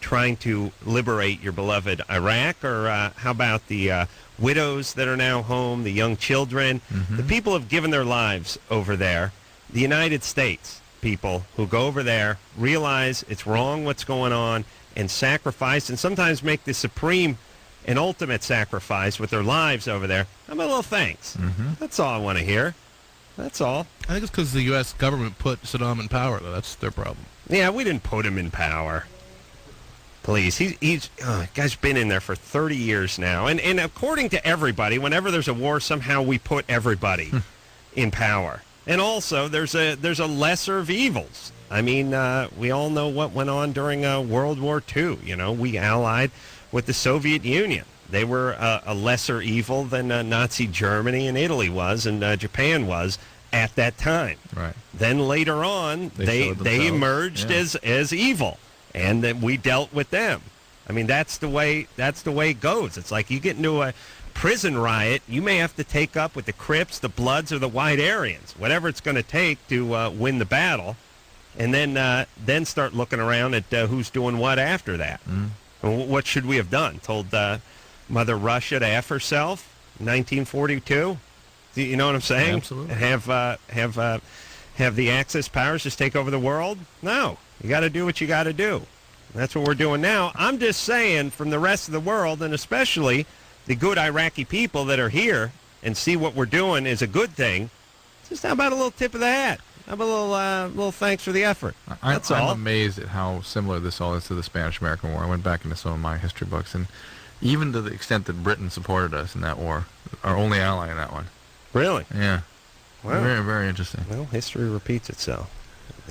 trying to liberate your beloved Iraq, or how about the widows that are now home, the young children, the people who have given their lives over there, the United States people who go over there, realize it's wrong what's going on, and sacrifice, and sometimes make the supreme and ultimate sacrifice with their lives over there. How about a little thanks? That's all I want to hear. That's all. I think it's because the U.S. government put Saddam in power, though. That's their problem. Yeah, we didn't put him in power. Please, he's guy's been in there for 30 years now, and according to everybody, whenever there's a war, somehow we put everybody in power. And also, there's a lesser of evils. I mean, we all know what went on during World War II. We allied with the Soviet Union. They were a lesser evil than Nazi Germany and Italy was, and Japan was at that time. Right. Then later on, they emerged as evil, and then we dealt with them. I mean, that's the way it goes. It's like you get into a prison riot, you may have to take up with the Crips, the Bloods, or the White Aryans, whatever it's going to take to win the battle, and then start looking around at who's doing what after that. What should we have done? Told Mother Russia to F herself? 1942? You know what I'm saying? Absolutely. Have the Axis powers just take over the world? No. You got to do what you got to do. That's what we're doing now. I'm just saying, from the rest of the world, and especially the good Iraqi people that are here and see what we're doing is a good thing, just how about a little tip of the hat? How about a little thanks for the effort? That's all. I'm amazed at how similar this all is to the Spanish-American War. I went back into some of my history books, and even to the extent that Britain supported us in that war, our only ally in that one. Really? Yeah. Wow. Very, very interesting. Well, history repeats itself.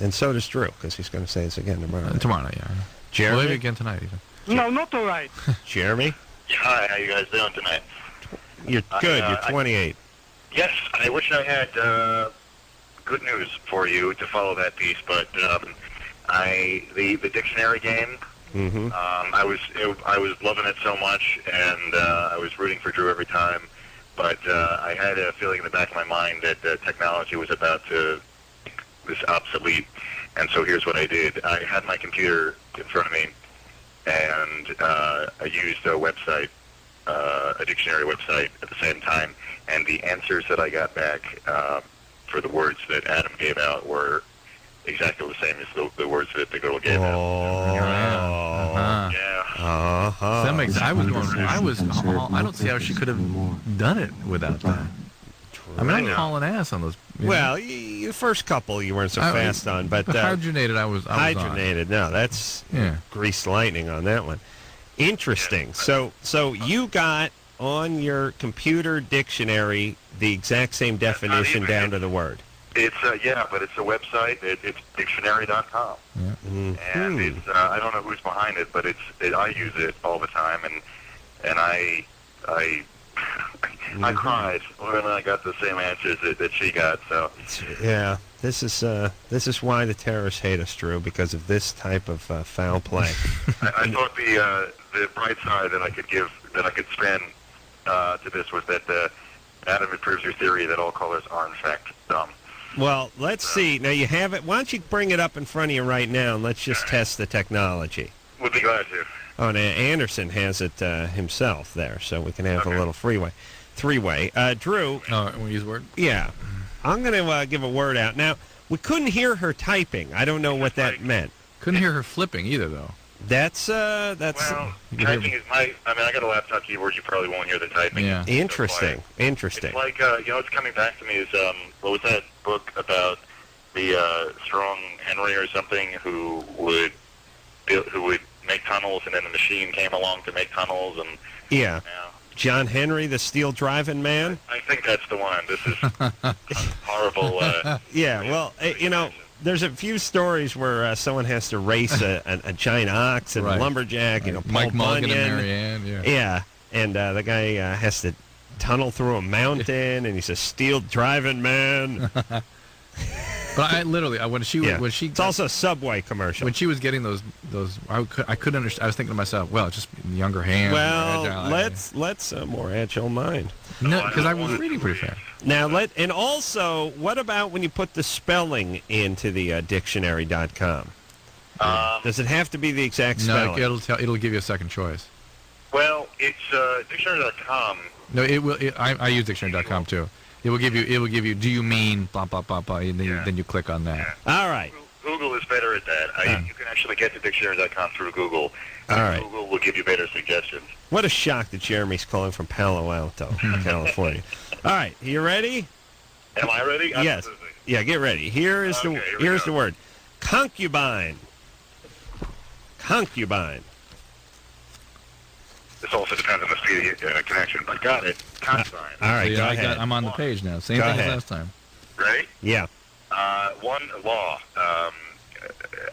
And so does Drew, because he's going to say this again tomorrow. Tomorrow night, yeah. Jeremy? Well, maybe again tonight, even. No, not all right. Jeremy? Hi, how you guys doing tonight? You're good. You're 28. Yes, I wish I had good news for you to follow that piece, but the dictionary game. Mm-hmm. I was loving it so much, and I was rooting for Drew every time. But I had a feeling in the back of my mind that technology was about to was obsolete, and so here's what I did. I had my computer in front of me, and I used a website, a dictionary website at the same time, and the answers that I got back for the words that Adam gave out were exactly the same as the words that the girl gave out. So that makes. I don't see how she could have done it without that. I mean, I'm hauling ass on those. Well, the first couple you weren't so fast on, but hydrogenated, I was hydrogenated. No, that's greased lightning on that one. Interesting. So you got on your computer dictionary the exact same definition down to the word. It's but it's a website. It's dictionary.com, and it's I don't know who's behind it, but I use it all the time, and I cried when I got the same answers that she got. So yeah, this is why the terrorists hate us, Drew, because of this type of foul play. I thought the bright side that I could spin to this was that Adam, it proves your theory that all colors are in fact dumb. Well, let's see. Now you have it. Why don't you bring it up in front of you right now, and let's just test the technology. Would be glad to. Oh, and Anderson has it himself there, so we can have a little three-way. Drew. Oh, we use word? Yeah. I'm going to give a word out. Now, we couldn't hear her typing. I don't know what that meant. Couldn't hear her flipping either, though. That's well, typing is I got a laptop keyboard. You probably won't hear the typing. Yeah. Interesting. It's like what's coming back to me is what was that book about the strong Henry or something who would make tunnels, and then the machine came along to make tunnels, and John Henry, the steel driving man. I think that's the one. This is horrible. There's a few stories where someone has to race a giant ox and a lumberjack, Paul Mike Mulligan Bunyan. and Marianne, Yeah, and the guy has to tunnel through a mountain, and he's a steel driving man. But I literally, when she, it's also a Subway commercial. When she was getting those, I couldn't understand. I was thinking to myself, well, just younger hands. Well, let's more agile mind. No, because I was reading pretty fast. Now and also, what about when you put the spelling into the dictionary.com? Does it have to be the exact spelling? No, it'll give you a second choice. Well, it's dictionary.com. No, it will. I use dictionary.com too. It will give you. Do you mean blah blah blah blah? And then you click on that. All right. Google is better at that. You can actually get to dictionary.com through Google. All right. Google will give you better suggestions. What a shock that Jeremy's calling from Palo Alto, California. All right, you ready? Am I ready? Yes. Yeah, get ready. Here's the word. Concubine. Concubine. This also depends on the speed of the connection, but got it. Concubine. All right, go ahead. I'm on the page now. Same thing as last time. Ready? Yeah. One, law.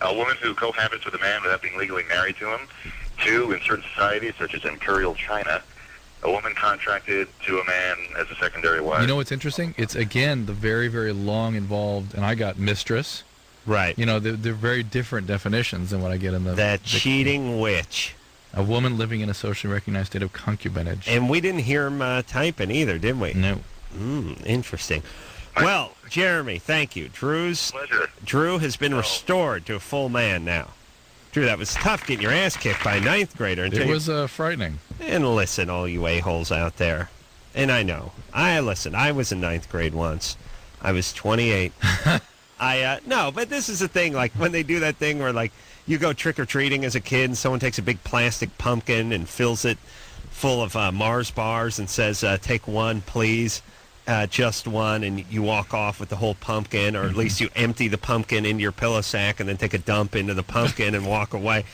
A woman who cohabits with a man without being legally married to him. Two, in certain societies, such as Imperial China, a woman contracted to a man as a secondary wife. You know what's interesting? It's, again, the very, very long involved, and I got mistress. Right. You know, they're very different definitions than what I get in the cheating witch. A woman living in a socially recognized state of concubinage. And we didn't hear him typing either, did we? No. Interesting. Well, Jeremy, thank you. Drew has been restored to a full man now. Drew, that was tough getting your ass kicked by a ninth grader. It was frightening. And listen, all you a-holes out there, and I know. I was in ninth grade once. I was 28. No, but this is the thing, like when they do that thing where like you go trick-or-treating as a kid and someone takes a big plastic pumpkin and fills it full of Mars bars and says, take one, please, just one, and you walk off with the whole pumpkin, or at least you empty the pumpkin into your pillow sack and then take a dump into the pumpkin and walk away.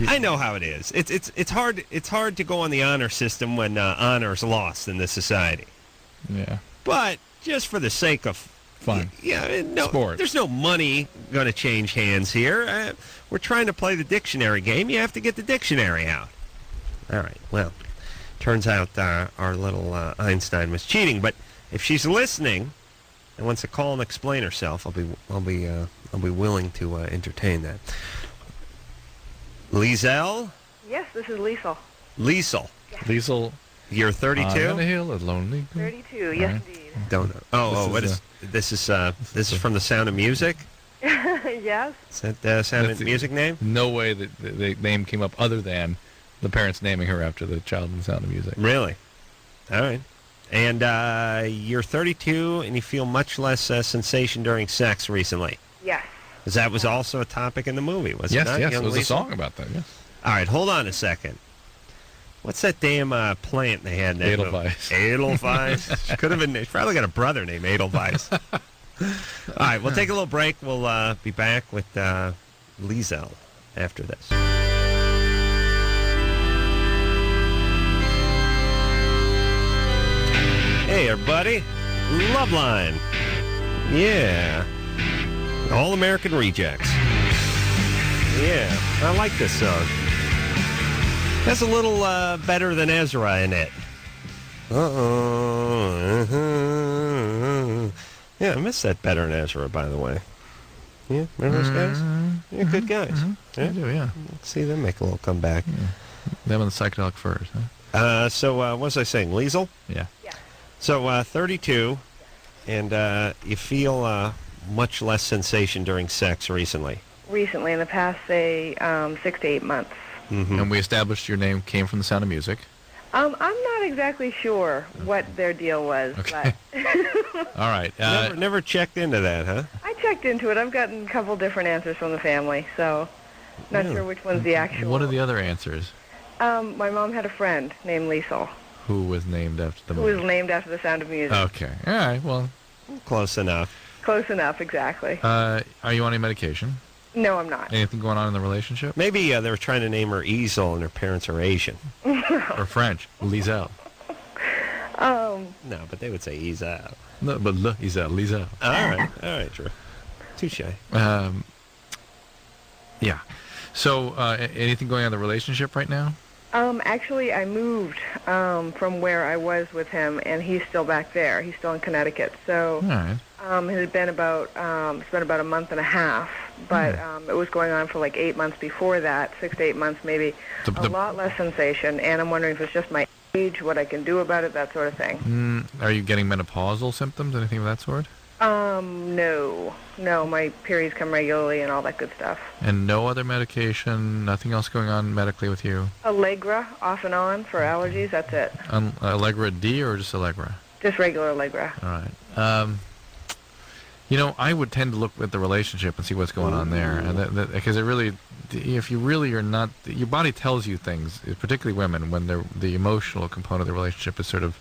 I know how it is. It's hard to go on the honor system when honor is lost in this society. Yeah. But just for the sake of fun, sport. There's no money going to change hands here. We're trying to play the dictionary game. You have to get the dictionary out. All right. Well, turns out our little Einstein was cheating. But if she's listening and wants to call and explain herself, I'll be willing to entertain that. Liesel? Yes, this is Liesel. Liesel. Yes. Liesel. You're 32? On a hill, a lonely. 32, yes, indeed. Don't know. This is from The Sound of Music? Yes. Is that the Sound of Music name? No way that the name came up other than the parents naming her after the child in The Sound of Music. Really? All right. And you're 32 and you feel much less sensation during sex recently? Yes. Because that was also a topic in the movie, was it not? Yes, there was Liesel? a song about that, yes. All right, hold on a second. What's that damn plant they had in that Edelweiss. movie? Edelweiss. Could have been. She's probably got a brother named Edelweiss. All right, we'll take a little break. We'll be back with Liesel after this. Hey, everybody. Loveline. Yeah. All-American Rejects. Yeah, I like this song. That's a little better than Ezra in it. Yeah, I miss that better than Ezra, by the way. Yeah, remember those guys? Yeah, good guys. I do, yeah. Let's see them make a little comeback. Yeah. Them and the Psychedelic Furs, huh? So what was I saying? Liesel? Yeah. So 32, and you feel much less sensation during sex recently. Recently, in the past, say, 6 to 8 months. Mm-hmm. And we established your name came from The Sound of Music. I'm not exactly sure what their deal was, okay. but all right. Never checked into that, huh? I checked into it. I've gotten a couple different answers from the family, so not sure which one's the actual. What are the other answers? My mom had a friend named Liesel. Who was named after the movie? Who was named after The Sound of Music. Okay. All right. Well, close enough. Close enough, exactly. Are you on any medication? No, I'm not. Anything going on in the relationship? Maybe they were trying to name her Easel, and her parents are Asian. Or French. Liesel. No, but they would say Easel. No, but Liesel. All right, Drew. Touche. Yeah. So, anything going on in the relationship right now? Actually, I moved from where I was with him, and he's still back there. He's still in Connecticut. So, all right. It had been about a month and a half, but it was going on for like 8 months before that, 6 to 8 months maybe. A lot less sensation, and I'm wondering if it's just my age, what I can do about it, that sort of thing. Are you getting menopausal symptoms, anything of that sort? No, my periods come regularly and all that good stuff. And no other medication, nothing else going on medically with you? Allegra, off and on, for allergies, that's it. Allegra D or just Allegra? Just regular Allegra. All right. I would tend to look at the relationship and see what's going on there, and because it really, if you really are not, your body tells you things, particularly women, when the emotional component of the relationship is sort of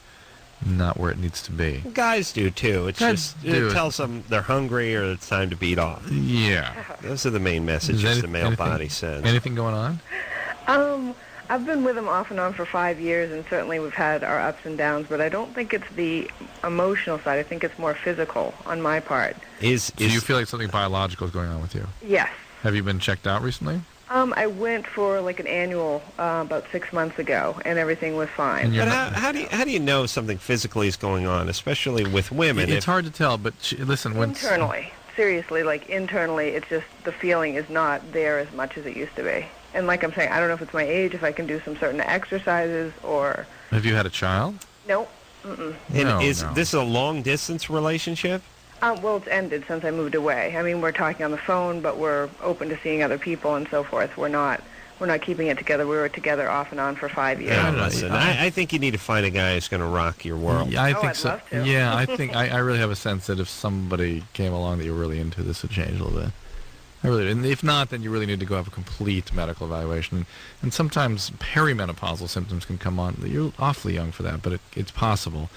not where it needs to be. Guys do too. It tells them they're hungry or it's time to beat off. Yeah, those are the main messages the male body sends. Anything going on? I've been with him off and on for 5 years, and certainly we've had our ups and downs, but I don't think it's the emotional side. I think it's more physical on my part. Do you feel like something biological is going on with you? Yes. Have you been checked out recently? I went for like an annual about 6 months ago, and everything was fine. But how do you know something physically is going on, especially with women? It's hard to tell, but listen, internally, seriously, like internally, it's just the feeling is not there as much as it used to be. And like I'm saying, I don't know if it's my age, if I can do some certain exercises, or... Have you had a child? Nope. Mm-mm. Is this a long-distance relationship? Well, it's ended since I moved away. I mean, we're talking on the phone, but we're open to seeing other people and so forth. We're not keeping it together. We were together off and on for 5 years. Yeah, listen, I think you need to find a guy who's going to rock your world. Yeah, I think I'd so. love to. Yeah, I think I really have a sense that if somebody came along that you're really into, this would change a little bit. I really do. And if not, then you really need to go have a complete medical evaluation. And sometimes perimenopausal symptoms can come on. You're awfully young for that, but it's possible.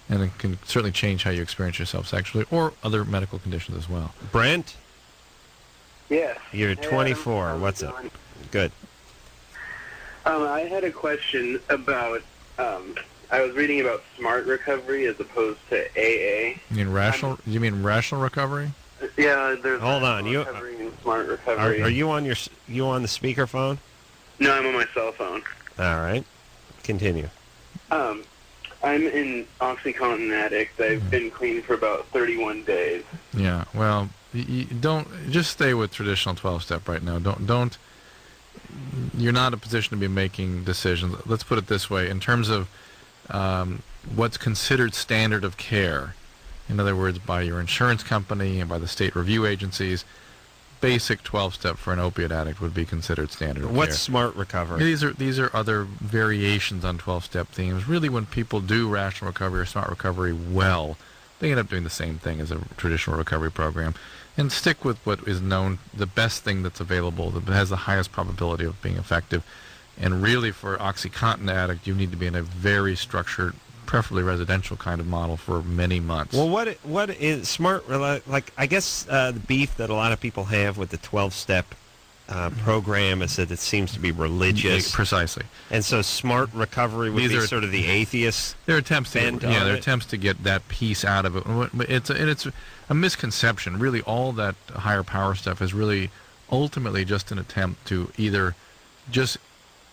And it can certainly change how you experience yourself sexually or other medical conditions as well. Brent? Yes. You're 24. Adam, What's up? Good. I had a question about, I was reading about smart recovery as opposed to AA. You mean rational recovery? Yeah, there's Hold on. recovery and smart recovery. Are you on the speakerphone? No, I'm on my cell phone. All right. Continue. I'm an OxyContin addict. I've been clean for about 31 days. Yeah. Well, you don't just stay with traditional 12-step right now. Don't. You're not in a position to be making decisions. Let's put it this way: in terms of what's considered standard of care, in other words, by your insurance company and by the state review agencies, basic 12-step for an opiate addict would be considered standard of care. What's smart recovery? These are other variations on 12-step themes. Really, when people do rational recovery or smart recovery well, they end up doing the same thing as a traditional recovery program. And stick with what is known, the best thing that's available, that has the highest probability of being effective. And really, for OxyContin addict, you need to be in a very structured, preferably residential kind of model for many months. Well, what is smart? Like, I guess the beef that a lot of people have with the 12-step program is that it seems to be religious. Precisely. And so smart recovery would be sort of the atheist. There are attempts to get that piece out of it. It's a misconception. Really, all that higher power stuff is really ultimately just an attempt to either just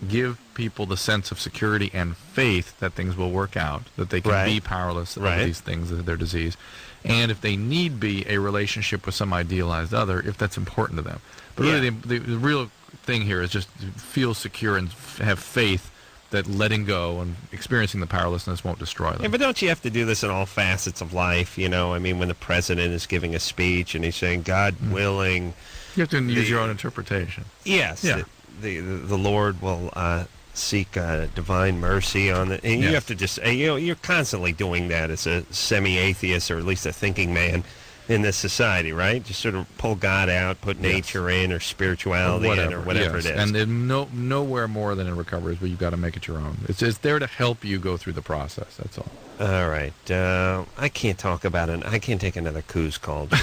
give people the sense of security and faith that things will work out, that they can be powerless over these things, their disease, and if they need be, a relationship with some idealized other, if that's important to them. But really, the real thing here is just feel secure and have faith that letting go and experiencing the powerlessness won't destroy them. Yeah, but don't you have to do this in all facets of life? You know, I mean, when the president is giving a speech and he's saying, God willing... You have to use your own interpretation. Yes. Yeah. The Lord will seek divine mercy on it. And you have to just, you're constantly doing that as a semi-atheist or at least a thinking man in this society, right? Just sort of pull God out, put nature in or spirituality in or whatever it is. And then nowhere more than in recovery is where you've got to make it your own. It's there to help you go through the process, that's all. All right. I can't talk about it. I can't take another coos call, Joe.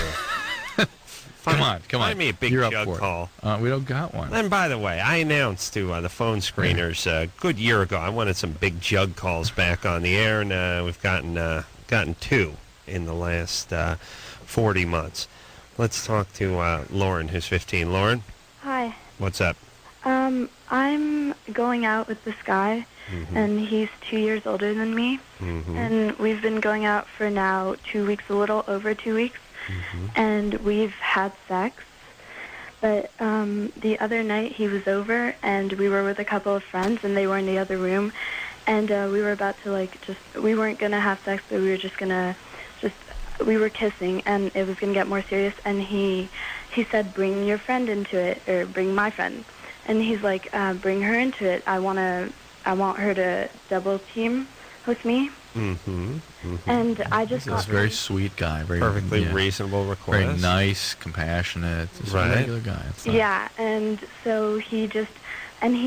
Come on. Find me a big jug call. We don't got one. And by the way, I announced to the phone screeners a good year ago I wanted some big jug calls back on the air, and we've gotten two in the last 40 months. Let's talk to Lauren, who's 15. Lauren? Hi. What's up? I'm going out with this guy, and he's 2 years older than me, and we've been going out for now 2 weeks, a little over 2 weeks. And we've had sex, but the other night he was over and we were with a couple of friends and they were in the other room, and we were about to we weren't gonna have sex, but we were just gonna we were kissing and it was gonna get more serious, and he said, bring your friend into it, or bring my friend, and he's like, bring her into it. I want her to double team with me. And I just This is a very sweet guy, very perfectly reasonable request. Very nice, compassionate, just a regular guy. Yeah, and so he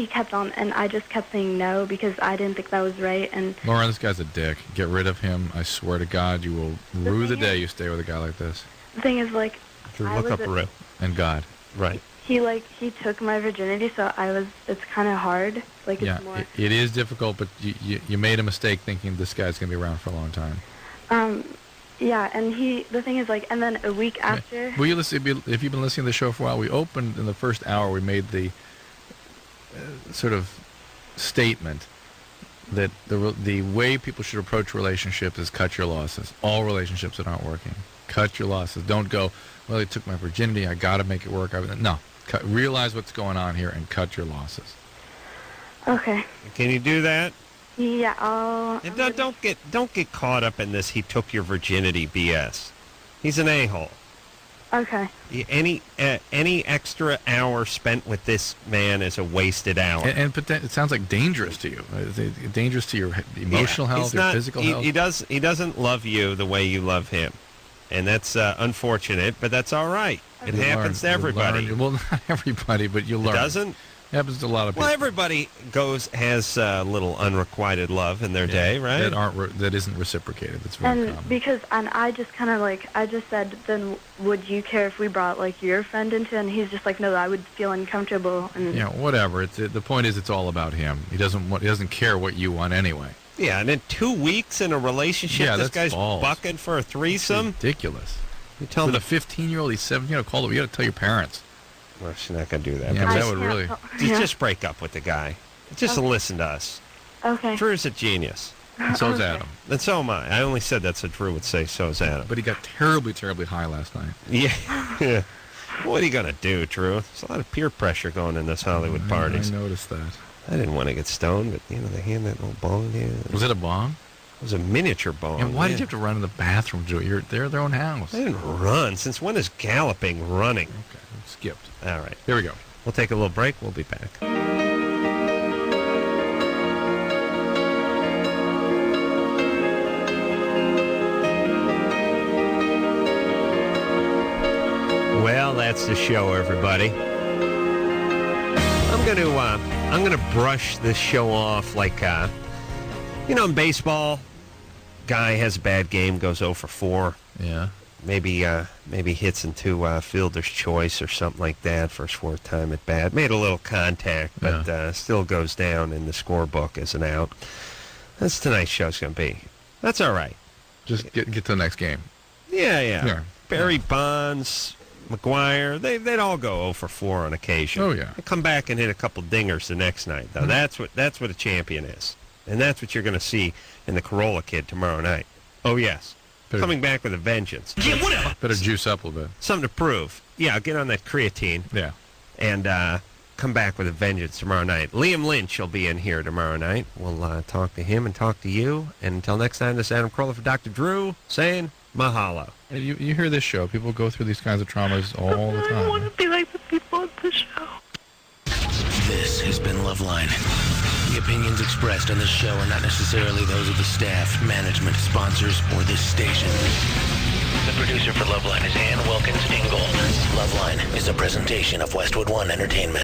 kept on, and I just kept saying no because I didn't think that was right. And Lauren, this guy's a dick. Get rid of him. I swear to God, you will rue the day you stay with a guy like this. The thing is, look up Rue and God. Right. He took my virginity, so it's kind of hard. It's more. It is difficult, but you made a mistake thinking this guy's going to be around for a long time. Yeah, and the thing is, and then a week after... Will you listen, if you've been listening to the show for a while, we opened in the first hour, we made the sort of statement that the way people should approach relationships is cut your losses. All relationships that aren't working. Cut your losses. Don't go, well, they took my virginity, I got to make it work. No. Realize what's going on here and cut your losses. Okay. Can you do that? Yeah, I'll... Don't get caught up in this he took your virginity BS. He's an a-hole. Okay. Any extra hour spent with this man is a wasted hour. But it sounds like dangerous to you. Dangerous to your emotional health, your physical health. He doesn't love you the way you love him, and that's unfortunate. But that's all right. It happens to everybody. Well, not everybody, but you learn. It doesn't. It happens to a lot of people. Well, everybody has a little unrequited love in their day, right? That isn't reciprocated. That's very common. And I just kind of I just said, then would you care if we brought your friend into? And he's just like, no, I would feel uncomfortable. And whatever. The point is, it's all about him. He doesn't care what you want anyway. Yeah, and in 2 weeks in a relationship, this guy's bucking for a threesome. It's ridiculous. You tell him a 15-year-old, he's 7. Call him. You got to tell your parents. Well, she's not going to do that. Yeah, that would really... Just break up with the guy. Just listen to us. Okay. Drew's a genius. And so's Adam. And so am I. I only said that so Drew would say so's Adam. But he got terribly, terribly high last night. Yeah. What are you going to do, Drew? There's a lot of peer pressure going in this Hollywood parties. I noticed that. I didn't want to get stoned, but, they hand that little bong to you. Was it a bong? It was a miniature bong. And why did you have to run to the bathroom, Drew? They're their own house. I didn't run. Since when is galloping running? Okay, skipped. All right. Here we go. We'll take a little break. We'll be back. Well, that's the show, everybody. I'm gonna brush this show off like, in baseball, guy has a bad game, goes 0 for 4. Yeah. Maybe hits into fielder's choice or something like that for his 4th time at bat. Made a little contact, but still goes down in the scorebook as an out. That's tonight's show's going to be. That's all right. Just get to the next game. Yeah. Barry Bonds, McGuire, they'd all go 0 for 4 on occasion. Oh, yeah. They come back and hit a couple dingers the next night, though. Mm-hmm. That's what a champion is. And that's what you're going to see in the Carolla kid tomorrow night. Oh, yes. Coming back with a vengeance. Yeah, whatever. Better juice up a little bit. Something to prove. Yeah, I'll get on that creatine. Yeah. And come back with a vengeance tomorrow night. Liam Lynch will be in here tomorrow night. We'll talk to him and talk to you. And until next time, this is Adam Carolla for Dr. Drew saying mahalo. You hear this show. People go through these kinds of traumas all the time. I want to be like the people on the show. This has been Loveline. The opinions expressed on this show are not necessarily those of the staff, management, sponsors, or this station. The producer for Loveline is Ann Wilkins Ingold. Loveline is a presentation of Westwood One Entertainment.